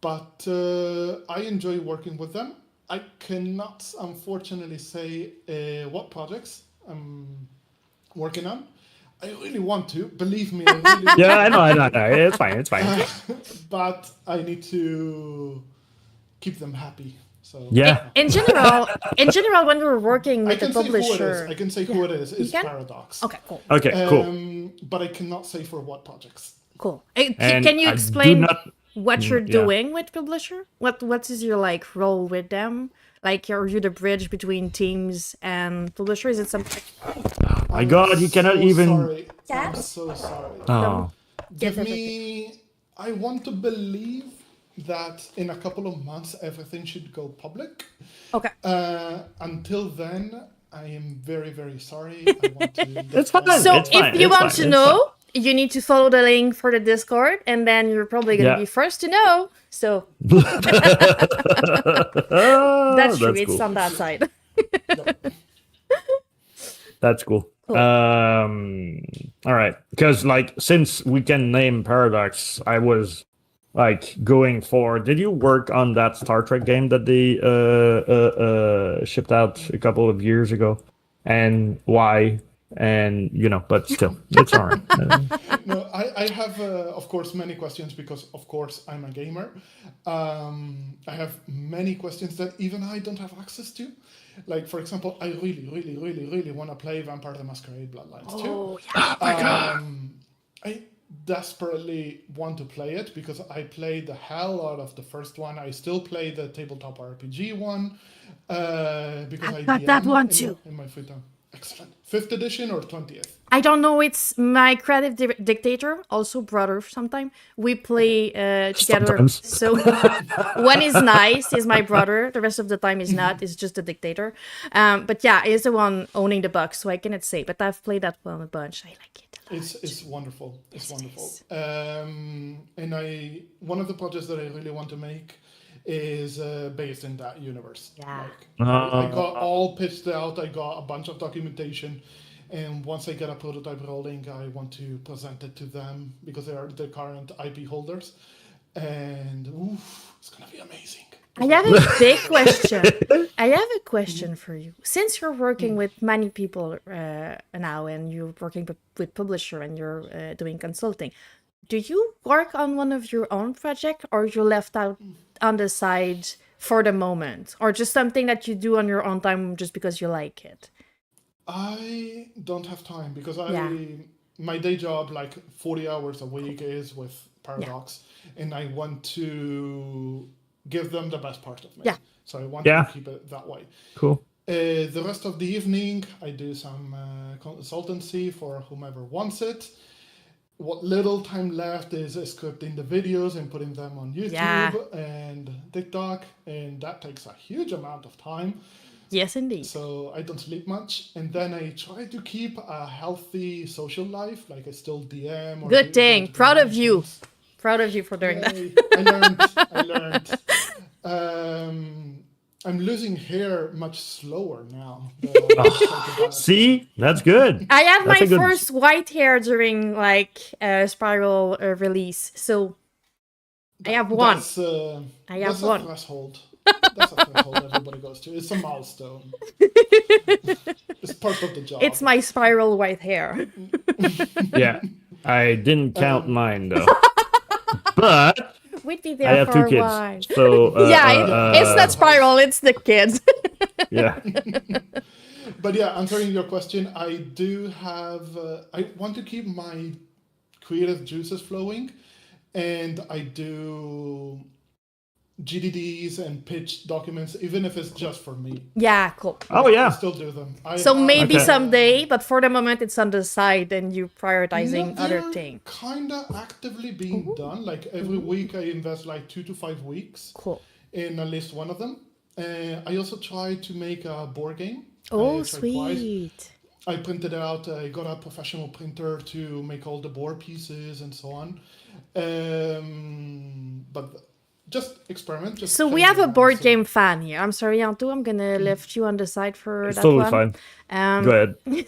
But I enjoy working with them. I cannot unfortunately say what projects I'm working on. I really want to, believe me, I really yeah. I know. It's fine. It's fine. but I need to keep them happy. So Yeah. in general, when we were working I with the can say who it is. publisher, I can say who it is. you It's can. Paradox. Okay, cool, Okay. Cool. But I cannot say for what projects. cool. And Can you I do explain not. what you're Yeah. doing with publisher? What is your like role with them? Like, are you the bridge between teams and publisher? Is it something? My God, you cannot even. Sorry. I'm Caps? so sorry. Oh. Give me. I want to believe that in a couple of months everything should go public. Okay. Until then, I am very very sorry. I want to. It's fine. So It's fine. if you It's want fine. to It's know, you need to follow the link for the Discord, and then you're probably gonna Yeah. be first to know. So Ah, that's true. It's cool. on that side. That's cool. Cool. All right, because like since we can name Paradox, I was like going for. Did you work on that Star Trek game that they shipped out a couple of years ago, and why? And but still, it's all right. No, I have, of course, many questions because, of course, I'm a gamer. I have many questions that even I don't have access to. Like, for example, I really, really, really, really want to play Vampire the Masquerade Bloodlines too. Oh yeah. Oh my God. I desperately want to play it because I played the hell out of the first one. I still play the tabletop RPG one because I got that DM one in too. in my free time. Excellent. 5th edition or 20th? I don't know. It's my creative dictator, also brother. Sometime we play together. Sometimes. So one is nice, is my brother. The rest of the time is not. It's just a dictator. But yeah, he's the one owning the box, so I cannot say. But I've played that one a bunch. I like it a lot. It's wonderful. It's Yes, it wonderful. is. And one of the projects that I really want to make is based in that universe. Yeah. Like, I got all pitched out. I got a bunch of documentation, and once I get a prototype rolling, I want to present it to them because they are the current IP holders, and it's gonna be amazing. I have a big question. I have a question for you. Since you're working with many people now, and you're working with publisher, and you're doing consulting, do you work on one of your own project, or you're left out on the side for the moment, or just something that you do on your own time just because you like it? I don't have time because Yeah. my day job, like 40 hours a week, is with paradox, and I want to give them the best part of me. Yeah. So I want to Yeah. keep it that way. Cool. The rest of the evening, I do some consultancy for whomever wants it. What little time left is scripting the videos and putting them on YouTube and TikTok, and that takes a huge amount of time. Yes, indeed. So I don't sleep much, and then I try to keep a healthy social life, like I still DM. Or Good thing. Proud of you. Proud of you for doing that. I learned. I'm losing hair much slower now. See, that's good. I had That's my a good- first white hair during like Spiral release, so I have one. I have that's one. A threshold. That's a threshold everybody goes to. It's a milestone. It's part of the job. It's my Spiral white hair. Yeah, I didn't count mine though. But We'd be I there have for two a kids, while. so It's not Spiral, it's the kids. yeah. But yeah, answering your question, I do have. I want to keep my creative juices flowing, and I do GDDs and pitch documents, even if it's just for me. Yeah, cool. Oh I yeah. still do them. So maybe Okay. someday, but for the moment it's on the side and you prioritizing other things. Kinda actively being done. Like every week, I invest like 2 to 5 weeks Cool. in at least one of them. I also try to make a board game. Oh, I tried twice. sweet. I printed out. I got a professional printer to make all the board pieces and so on. But just experiment. Just So we playing have a around, board so- game fan here. I'm sorry, Anto. I'm gonna left you on the side for It's that totally one. fine. Go ahead.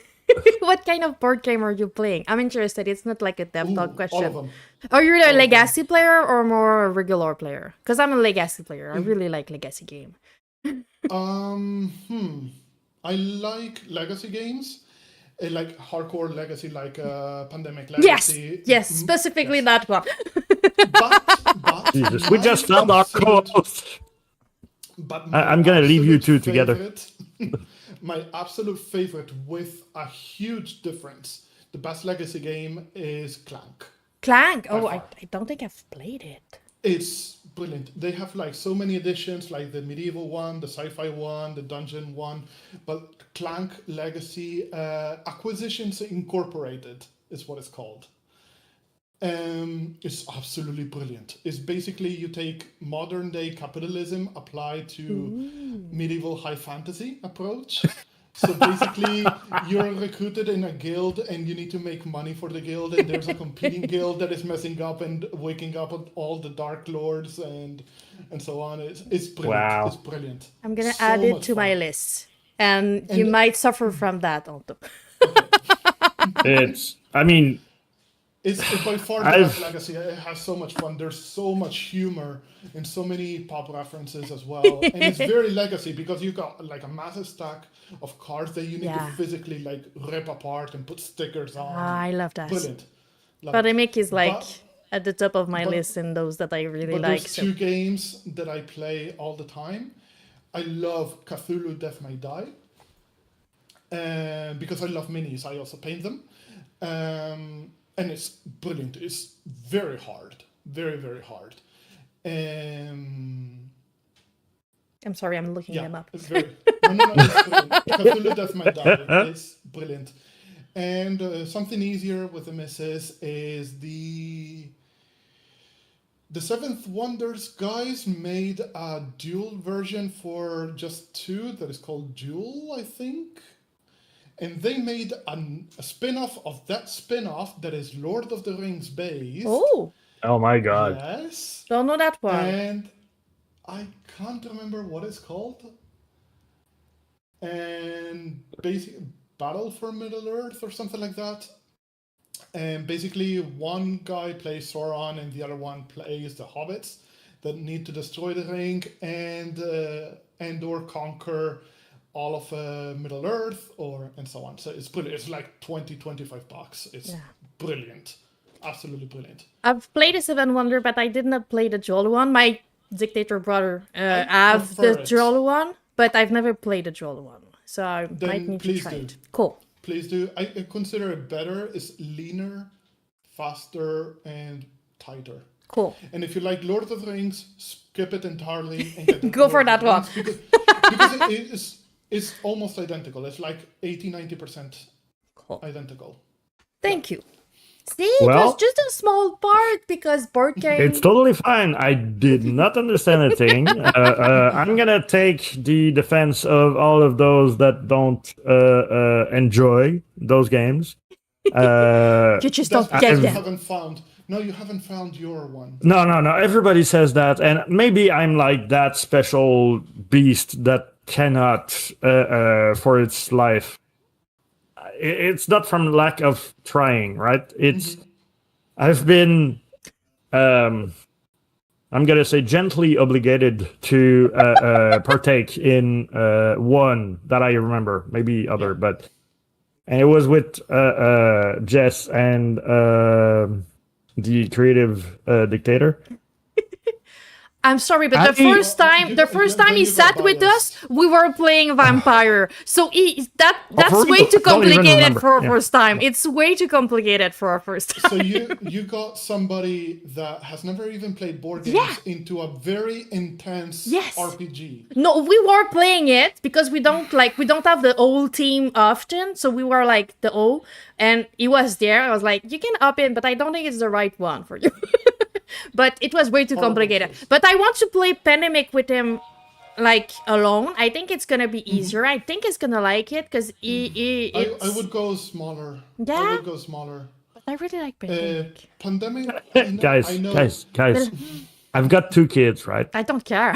What kind of board game are you playing? I'm interested. It's not like a Ooh, DevTalk all of question. them. Are you a them. legacy player or more a regular player? Because I'm a legacy player. I really like legacy game. I like legacy games. I like hardcore legacy, like Pandemic Yes, Legacy. yes, specifically that one. But Jesus, we my just found our absolute- co-host. But I'm gonna leave you two absolute together. favorite- my absolute favorite, with a huge difference, the best legacy game is Clank. Clank. Oh, far. I don't think I've played it. It's brilliant. They have like so many editions, like the medieval one, the sci-fi one, the dungeon one. But Clank Legacy Acquisitions Incorporated is what it's called. It's absolutely brilliant. It's basically you take modern day capitalism applied to medieval high fantasy approach. So basically, you're recruited in a guild and you need to make money for the guild, and there's a competing guild that is messing up and waking up all the dark lords and so on. It's brilliant. Wow. It's brilliant. I'm gonna So add it much to my fun. list. And you might suffer from that, Anto. I mean, It's by far the best legacy. It has so much fun. There's so much humor and so many pop references as well. And it's very legacy because you got like a massive stack of cards that you need to physically like rip apart and put stickers on. I love that. Brilliant. Love it. Pandemic is like But- at the top of my but- list and those that I really But like. there's So. two games that I play all the time. I love Cthulhu Death May Die. Because I love minis, I also paint them. And it's brilliant. It's very hard. Very, very hard. I'm sorry, I'm looking them up. It's very... No, it's brilliant. Cthulhu Death May Die. It's brilliant. And something easier with the misses is the Seventh Wonders guys made a dual version for just 2 that is called Duel, I think. And they made a spin-off of that spin-off that is Lord of the Rings based. Oh, oh my god. Yes. don't know that one. And I can't remember what it's called. And basically, Battle for Middle-earth or something like that. And basically, one guy plays Sauron and the other one plays the hobbits that need to destroy the ring and or conquer all of Middle-earth and so on. So it's brilliant. It's like $20-25. It's brilliant. Absolutely brilliant. I've played the Seven Wonder, but I did not play the Joel one. My dictator brother have prefer the it. Joel one, but I've never played the Joel one. So I Then might need to please try do. it. Cool. Please do. I consider it better. It's leaner, faster, and tighter. Cool. And if you like Lord of the Rings, skip it entirely and get Go for that one. because it's almost identical. It's like 80-90% Cool. identical. Thank you. See, it was just a small part because board game. It's totally fine. I did not understand a thing. I'm gonna take the defense of all of those that don't enjoy those games. You just don't get you them. haven't found. No, you haven't found your one. No. Everybody says that, and maybe I'm like that special beast that cannot, for its life. It's not from lack of trying, right? It's I've been, I'm gonna say, gently obligated to partake in one that I remember, maybe other, but and it was with Jess and the creative dictator. I'm sorry, but the first time he sat with us, we were playing vampire. So that's way too complicated for our first time. It's way too complicated for our first time. So you got somebody that has never even played board games into a very intense RPG. No, we were playing it because we don't have the whole team often, so we were like the O, and he was there. I was like, you can up in, but I don't think it's the right one for you. But it was way too complicated. But I want to play Pandemic with him, like, alone. I think it's gonna be easier. I think he's gonna like it, because I would go smaller. Yeah? I would go smaller. But I really like Pandemic. Pandemic, Guys, I've got 2 kids, right? I don't care.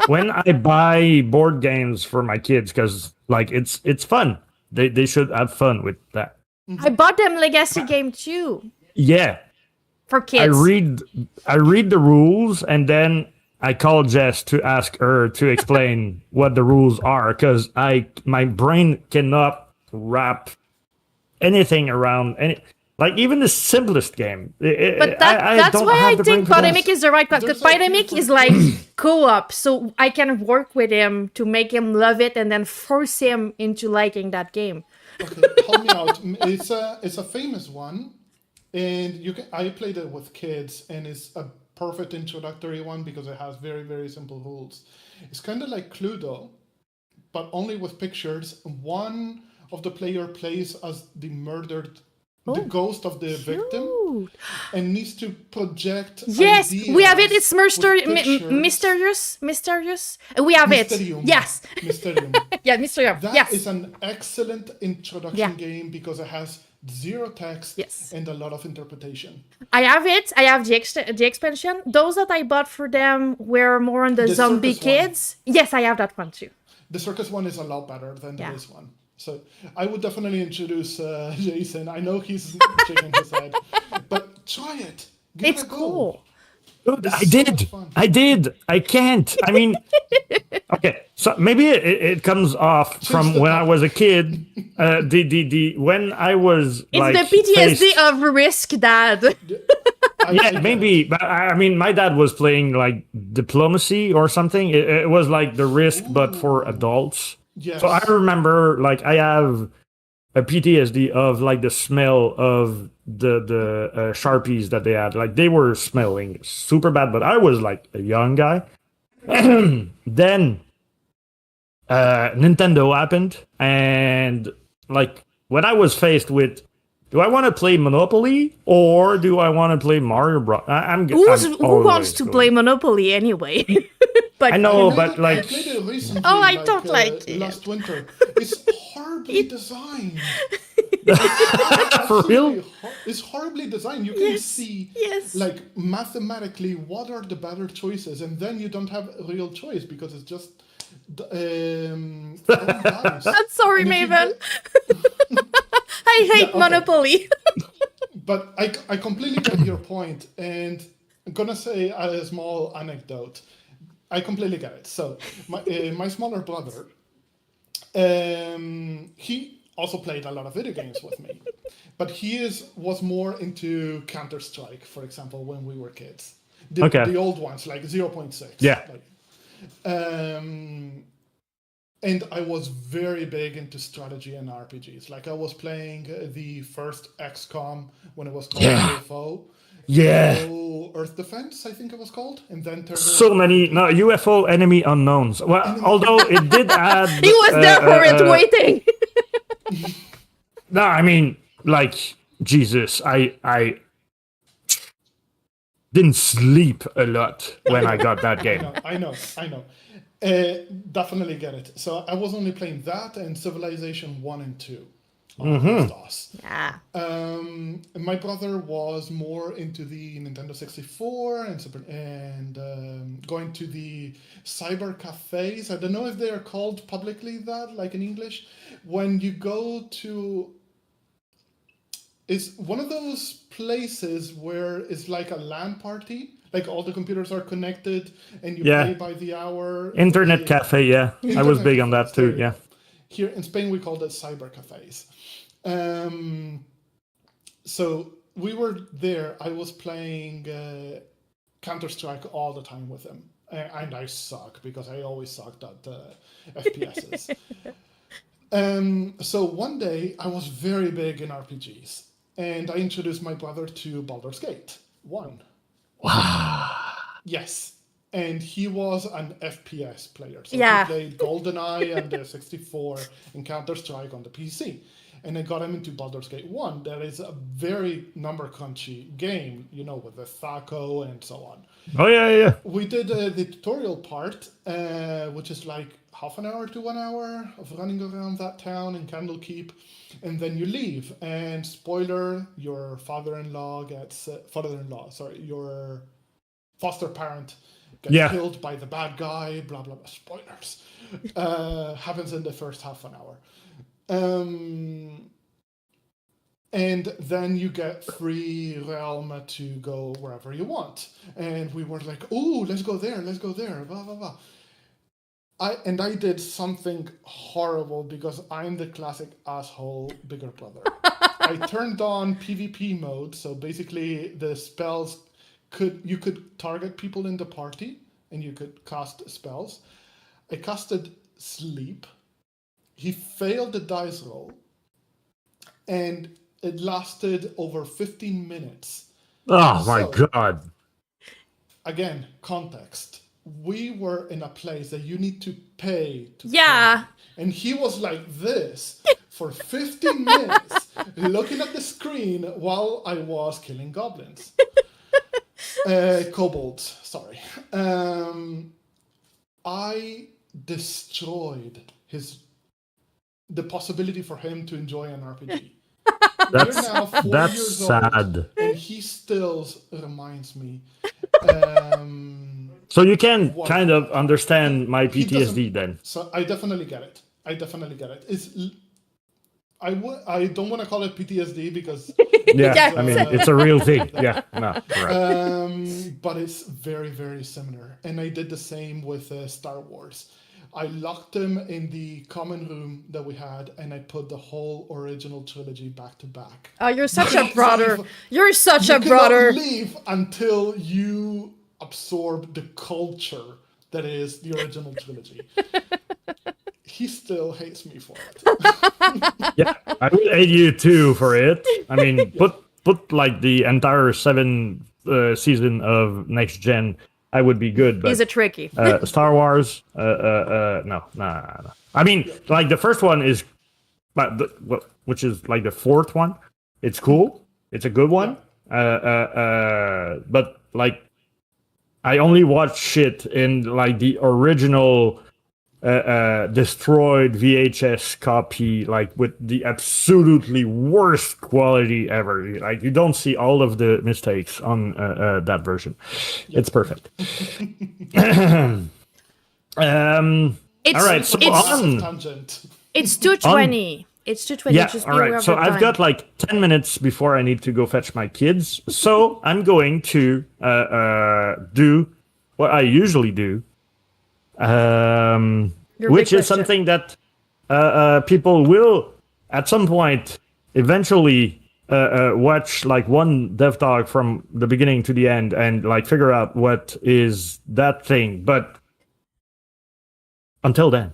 when I buy board games for my kids, because, like, it's fun. They should have fun with that. I bought them Legacy game too. Yeah. For kids. I read the rules, and then I call Jess to ask her to explain what the rules are, because my brain cannot wrap anything around any, like, even the simplest game. But that's why I think Pandemic is the right one, because Pandemic is like co-op, so I can work with him to make him love it and then force him into liking that game. Okay, help me out. It's a famous one. And I played it with kids, and it's a perfect introductory one because it has very, very simple rules. It's kind of like Cluedo, but only with pictures. One of the player plays as the ghost of the victim, and needs to project. Yes, we have it. It's mysterious. We have Mysterium. it. Yes. Mysterium. Yeah, Mysterium. That is an excellent introduction game because it has 0 text and a lot of interpretation. I have it. I have the expansion. Those that I bought for them were more on the zombie kids. Yes, I have that one too. The circus one is a lot better than this one. So I would definitely introduce Jason. I know he's shaking his head, but try it. Give it a cool. Go. Dude, I did. I can't. I mean, okay. So maybe it comes off from when I was a kid. When I was it's the PTSD of risk, Dad. Yeah, maybe. But I mean, my dad was playing like diplomacy or something. It was like the Risk, but for adults. Yes. So I remember, like, I have a PTSD of like the smell of the Sharpies that they had. Like, they were smelling super bad, but I was like a young guy. Then Nintendo happened, and like when I was faced with, do I want to play Monopoly or do I want to play Mario Bros? Who wants to play Monopoly anyway? But I know, but like, I played it recently, I don't like it. Last winter. It's horribly designed. For real? It's horribly designed. You can see, Yes. like, mathematically, what are the better choices, and then you don't have a real choice because it's just. I'm sorry, Maven. I hate Monopoly. But I completely get your point, and I'm gonna say a small anecdote. I completely get it. So my smaller brother, he also played a lot of video games with me, but he was more into Counter-Strike, for example, when we were kids. The old ones, like 0.6. Yeah. And I was very big into strategy and RPGs. Like, I was playing the first XCOM when it was called UFO, Yeah. Earth Defense, I think it was called. And then So many UFO enemy unknowns. Well, although it did add. He was there for it, waiting. No, I mean, like, Jesus, I didn't sleep a lot when I got that game. I know. Definitely get it. So I was only playing that and Civilization 1 and 2 on DOS. Yeah. My brother was more into the Nintendo 64 and going to the cyber cafes. I don't know if they are called publicly that, like in English. When you go to... It's one of those places where it's like a LAN party. Like all the computers are connected and you pay by the hour. Internet cafe, yeah. I was big on that too, yeah. Here in Spain, we call it cyber cafes. So we were there. I was playing Counter-Strike all the time with him. And I suck because I always sucked at FPSs. So one day I was very big in RPGs. And I introduced my brother to Baldur's Gate 1. Wow. Yes. And he was an FPS player. So Yeah. he played GoldenEye and the 64 and Counter-Strike on the PC. And I got him into Baldur's Gate 1. That is a very number crunchy game, with the THACO and so on. Oh, yeah. We did the tutorial part, which is like half an hour to 1 hour of running around that town in Candlekeep. And then you leave. And spoiler, your your foster parent gets killed by the bad guy, blah, blah, blah. Spoilers. Happens in the first half an hour. And then you get free realm to go wherever you want. And we were like, oh, let's go there, blah, blah, blah. I did something horrible because I'm the classic asshole bigger brother. I turned on PvP mode, so basically the spells you could target people in the party and you could cast spells. I casted Sleep. He failed the dice roll, and it lasted over 15 minutes. Oh my God. Again, context. We were in a place that you need to pay to Yeah. play. And he was like this for 15 minutes, looking at the screen while I was killing goblins. Kobolds, sorry. I destroyed the possibility for him to enjoy an RPG. That's sad. And he still reminds me. So you can kind of understand my PTSD then. So I definitely get it. I don't want to call it PTSD because I mean it's a real thing. Yeah, no, right. But it's very, very similar. And I did the same with Star Wars. I locked them in the common room that we had, and I put the whole original trilogy back to back. Oh, you're such a brother. You're such a brother. You cannot leave until you absorb the culture that is the original trilogy. He still hates me for it. Yeah, I would hate you too for it. I mean, put like the entire 7 season of Next Gen, I would be good. But he's a tricky. Star Wars, no. I mean, like the first one is, which is like the 4th one. It's cool. It's a good one. But like, I only watch shit in like the original destroyed VHS copy, like with the absolutely worst quality ever. Like you don't see all of the mistakes on that version. Yep. It's perfect. All right, so it's 2:20. It's 2:20. Yeah, all right. So I've got like 10 minutes before I need to go fetch my kids. So I'm going to do what I usually do. Which is something that people will at some point eventually watch like one DevTalk from the beginning to the end and like figure out what is that thing. But until then,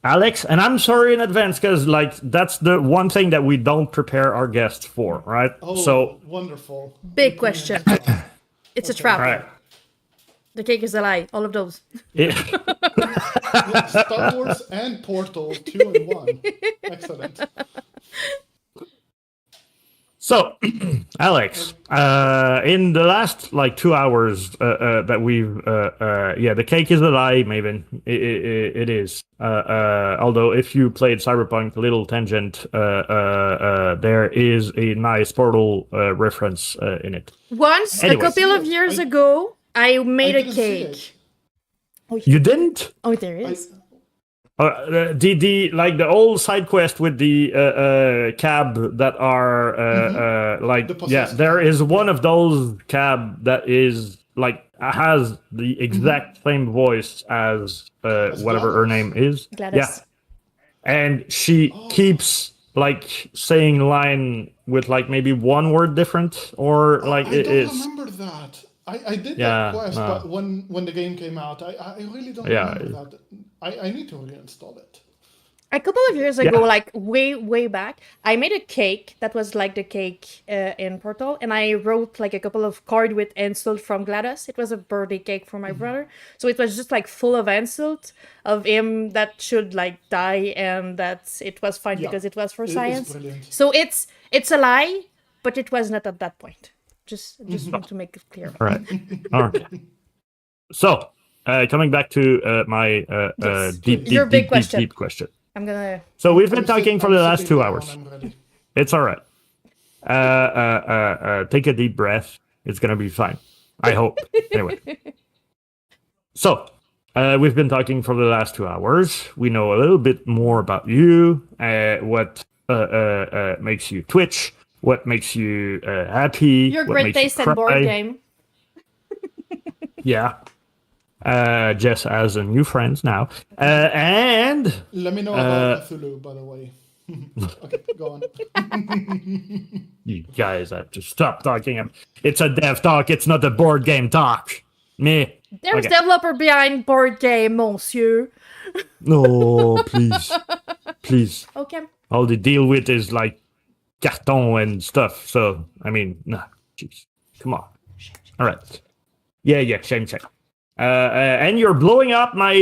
Alex, and I'm sorry in advance because like that's the one thing that we don't prepare our guests for, right? Oh, So wonderful. Big question. It's a trap. all right. The cake is a lie. All of those. Yeah. Star Wars and Portal 2 in 1. Excellent. So, Alex, in the last like 2 hours that we've, the cake is a lie, Maven. It is. Although if you played Cyberpunk, little tangent, there is a nice Portal reference in it. Once, Anyways. a couple of years ago, I made a didn't see cake. it. You didn't? Oh, there is. The old side quest with the cab that are there is one of those cab that is like has the exact same voice as whatever her name is. Gladys. Yeah, and she keeps like saying line with like maybe one word different or like I it don't is. remember that. I did Yeah, that quest, no. but when the game came out, I really don't remember that. I need to reinstall it. A couple of years ago, Yeah. like way back, I made a cake that was like the cake in Portal, and I wrote like a couple of cards with insult from Gladys. It was a birthday cake for my brother, so it was just like full of insult of him that should like die, and that it was fine Yeah. because it was for It is science. brilliant. So it's a lie, but it was not at that point. Just want to make it clear. All right. All right. So, coming back to my Yes. deep Your big question. deep question. I'm gonna. So we've been talking for the I'm last sitting 2 down, hours. I'm ready. It's all right. Take a deep breath. It's gonna be fine. I hope. Anyway. So, we've been talking for the last 2 hours. We know a little bit more about you. What makes you twitch? What makes you happy? Your what great makes you taste in board cry? game. Yeah. Jess has a new friends now. And Let me know about Cthulhu, by the way. Okay, go on. you guys have to stop talking. It's a dev talk. It's not a board game talk. Me. There's Okay. developer behind board game, monsieur. No, please. Please. Okay. All they deal with is like carton and stuff. So, I mean, nah. Jeez. Come on. All right. Yeah, shame. And you're blowing up my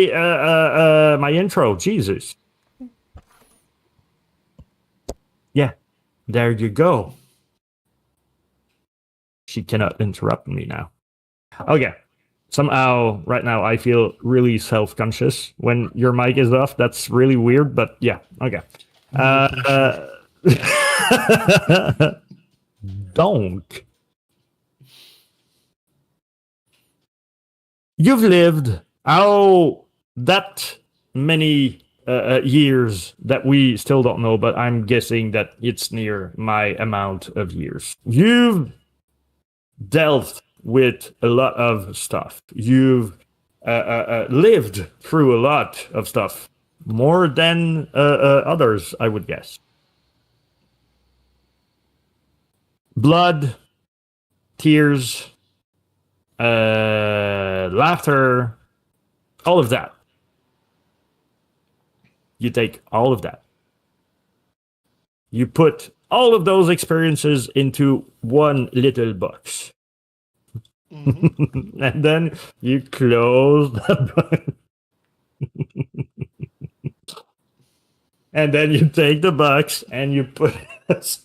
my intro. Jesus. Yeah. There you go. She cannot interrupt me now. Okay. Somehow, right now, I feel really self-conscious when your mic is off. That's really weird, but yeah. Okay. Don't. You've lived that many years that we still don't know, but I'm guessing that it's near my amount of years. You've dealt with a lot of stuff. You've lived through a lot of stuff, more than others, I would guess. Blood, tears, laughter, all of that. You take all of that. You put all of those experiences into one little box. Mm-hmm. And then you close the box. And then you take the box and you put it.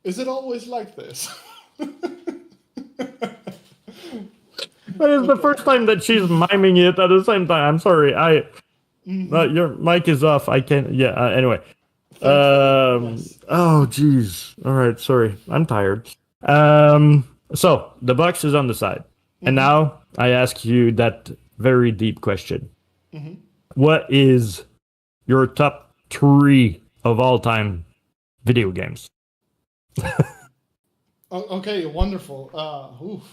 Is it always like this? But it's the first time that she's miming it at the same time. I'm sorry. Your mic is off. I can't. Yeah. Anyway. Yes. Oh, geez. All right. Sorry. I'm tired. So the box is on the side, and now I ask you that very deep question: What is your top 3 of all time video games? Okay, wonderful. Oof.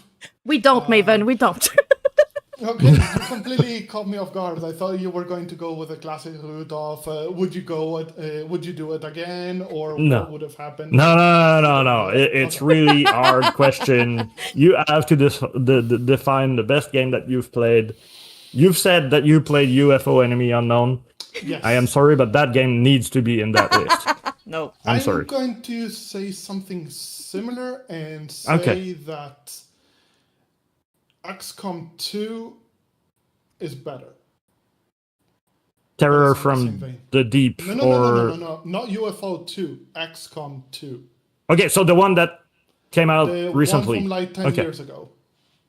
We don't, Maven. We don't. Okay, you completely caught me off guard. I thought you were going to go with a classic route of would you do it again, or No. what would have happened? No. It's really hard question. You have to define the best game that you've played you've said that you played UFO Enemy Unknown. Yes. I am sorry, but that game needs to be in that list. No. I'm sorry. going to say something similar and say that XCOM 2 is better. Terror That's on the same from vein. the Deep, No. Not UFO 2. XCOM 2. Okay, so the one that came out The recently. one from like 10 years ago.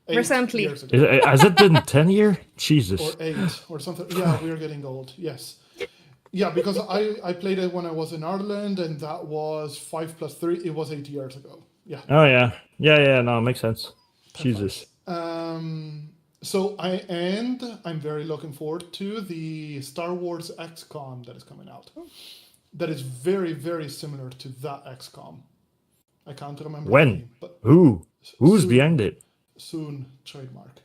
8 Recently. years ago. Has it been 10 years? Jesus. Or 8 or something. Yeah, we are getting old. Yes. Yeah, because I played it when I was in Ireland, and that was 5 plus 3. It was 8 years ago. Yeah. Oh, yeah. Yeah, no, makes sense. Jesus. So I'm very looking forward to the Star Wars XCOM that is coming out. That is very, very similar to that XCOM. I can't remember When? the name, but Who's soon. behind it? Soon trademark.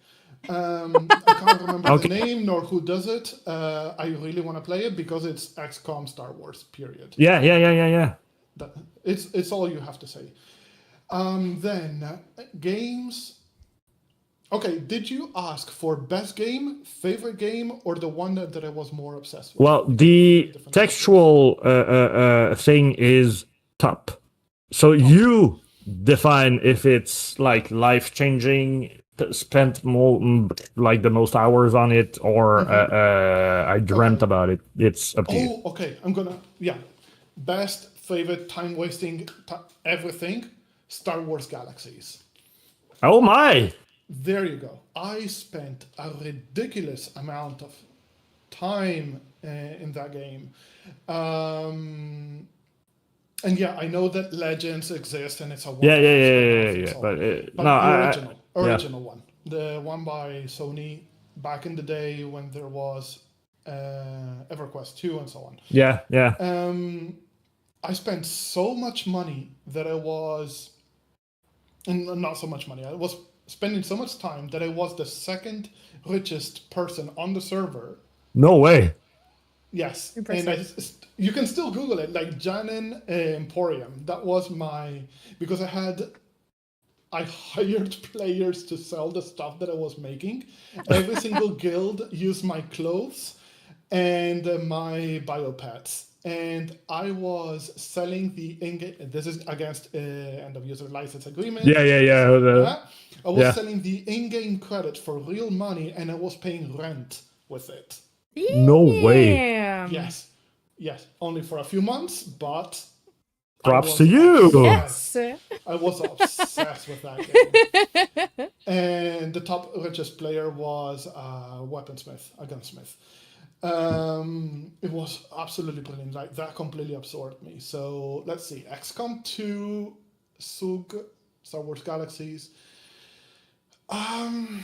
I can't remember the name nor who does it. I really want to play it because it's XCOM Star Wars. Period. Yeah. It's all you have to say. Then games. Okay, did you ask for best game, favorite game, or the one that I was more obsessed with? Well, the textual thing is top. So you define if it's like life-changing, spent more like the most hours on it, or I dreamt about it. It's up to you. Oh, okay. Best, favorite, time-wasting, everything, Star Wars Galaxies. Oh my! There you go. I spent a ridiculous amount of time in that game. And yeah, I know that Legends exist and it's a Yeah. But No, the original one. The one by Sony back in the day when there was EverQuest 2 and so on. Yeah. I spent so much money that I was... And not so much money. I was spending so much time that I was the second richest person on the server. No way. Yes. Impressive. And you can still Google it, like Janin Emporium. That was because I hired players to sell the stuff that I was making. Every single guild used my clothes and my biopets. And I was selling the in-game. This is against end of user license agreement. Yeah. I was selling the in-game credit for real money, and I was paying rent with it. No way. Yes. Only for a few months, but Props to you. Yes. I was obsessed with that game. And the top richest player was a gunsmith. It was absolutely brilliant. Like that completely absorbed me. So let's see. XCOM 2, SUG, Star Wars Galaxies. No.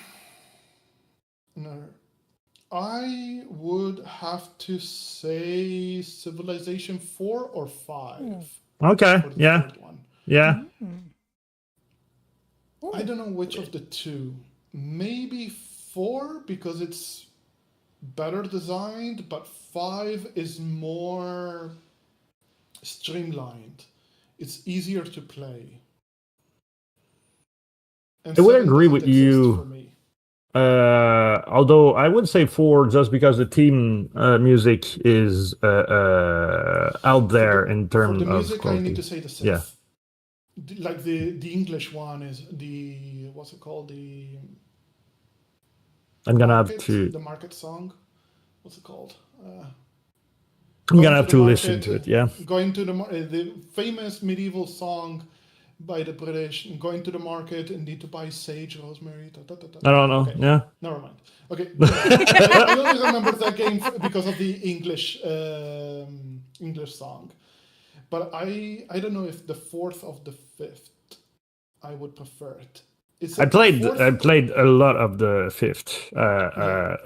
I would have to say Civilization 4 or 5. Okay. For the third one. Yeah. I don't know which of the two. Maybe 4 because it's better designed, but 5 is more streamlined. It's easier to play. And I would 7 agree doesn't with exist you. for me. Although I would say 4 just because the theme music is out there in terms For the music, of quality. I need to say the 6th. Yeah. Like the English one is what's it called? I'm gonna have to. The market song. What's it called? I'm gonna have to listen to it. Yeah. Going to the famous medieval song by the British. Going to the market and need to buy sage, rosemary. I don't know. Okay. Yeah. Never mind. Okay. I only remember that game because of the English song. But I don't know if the 4th of the 5th I would prefer it. I played a lot of the 5th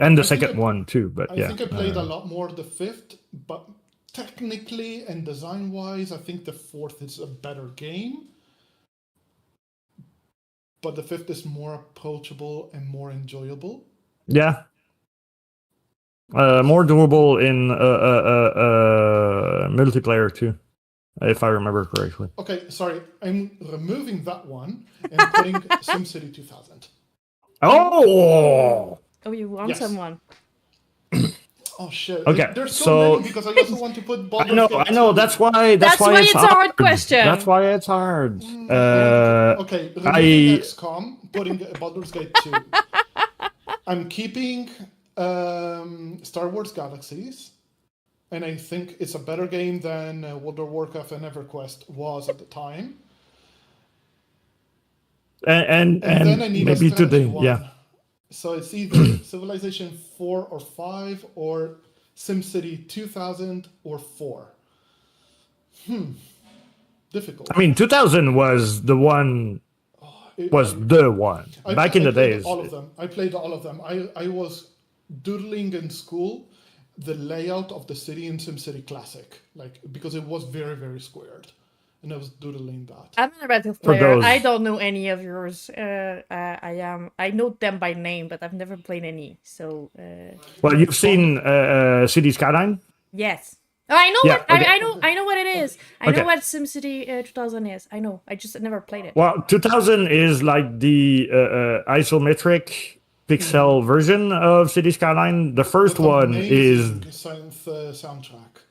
and the second one too. But I think I played a lot more the 5th, but technically and design wise, I think the 4th is a better game. But the 5th is more approachable and more enjoyable. Yeah. More doable in multiplayer too, if I remember correctly. Okay, sorry. I'm removing that one and putting SimCity 2000. Oh! Oh, you want Yes. someone? Oh shit! Okay, There's so so- many because I also want to put Baldur's I Gate know. 2. That's why. That's why it's a hard question. That's why it's hard. Okay, removing XCOM, putting Baldur's Gate 2. I'm keeping Star Wars Galaxies, and I think it's a better game than World of Warcraft and EverQuest was at the time. and then I need maybe a strategy today. one. Yeah. So it's either Civilization 4 or 5 or SimCity 2000 or 4. Difficult. I mean, 2000 was the one. The one back in the played days. all of them. I played all of them. I was doodling in school the layout of the city in SimCity Classic, like because it was very, very squared, and I was doodling that. I'm a Red Wolf For player. those- I don't know any of yours. I know them by name, but I've never played any. So Well, you've seen City Skyline. yes. Oh, I know Yeah, what okay. I know what it is. I Okay. know what SimCity 2000 is. I know. I just never played it. Well, 2000 is like the isometric pixel version of City Skyline. The first one is Science soundtrack.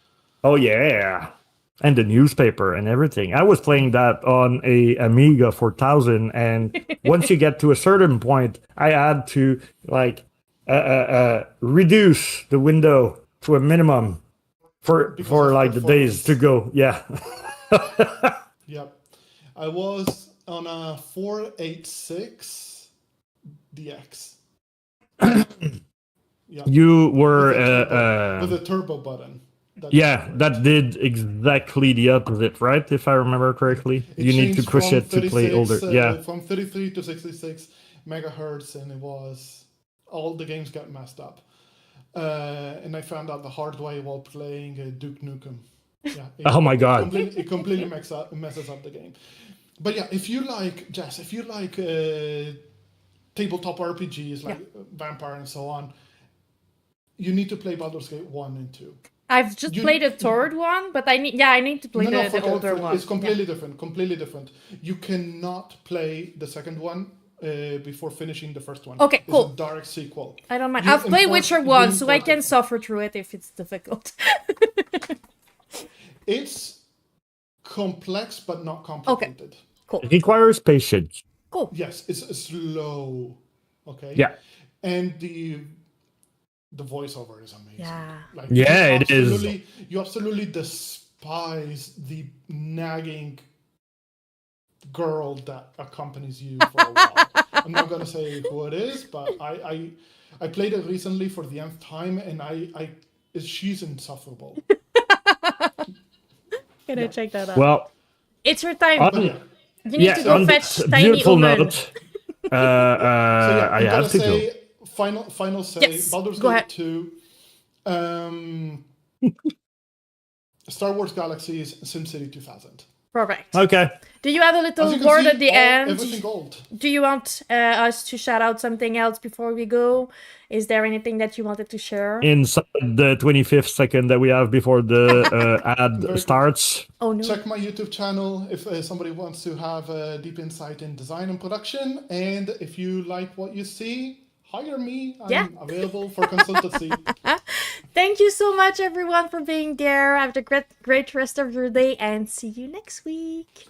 oh yeah, and the newspaper and everything. I was playing that on a Amiga 4000, and once you get to a certain point, I had to like reduce the window to a minimum for of like the days to go. Yeah. Yep. I was on a 486 DX. Yeah. You were With a turbo button. yeah, that did exactly the opposite, right? If I remember correctly, you need to changed push from it to play 36, older. Yeah. From 33 to 66 megahertz, and it was all the games got messed up. And I found out the hard way while playing Duke Nukem. Yeah. Oh my God. It completely messes up the game. But yeah, if you like Jess, if you like tabletop RPGs like Vampire and so on, you need to play Baldur's Gate 1 and 2. I've just played the third one, but I need to play the older one. It's completely different. Completely different. You cannot play the second one before finishing the first one. Okay, cool. It's a direct sequel. I don't mind. You I've played import- Witcher you 1, so I import can it. suffer through it if it's difficult. It's complex but not complicated. It requires patience. Cool. Yes, it's slow. Okay. Yeah. And the voiceover is amazing. Yeah. Like, Yeah, you it is. absolutely- You absolutely despise the nagging girl that accompanies you for a while. I'm not gonna say who it is, but I played it recently for the nth time, and she's insufferable. Gonna check that out. Well, It's your time. on, But yeah. You need to go on fetch that Tiny beautiful Omen. note, So yeah, I I'm have to gonna go. say final say Yes, Baldur's go Gate ahead. 2, Star Wars Galaxies, SimCity 2000. Perfect. Okay. Do you have a As little you can word see, at the end? everything gold. Do you want us to shout out something else before we go? Is there anything that you wanted to share? Inside the 25th second that we have before the ad starts. Oh no. Check my YouTube channel if somebody wants to have a deep insight in design and production. And if you like what you see, hire me. I'm available for consultancy. Thank you so much, everyone, for being there. Have a great rest of your day, and see you next week.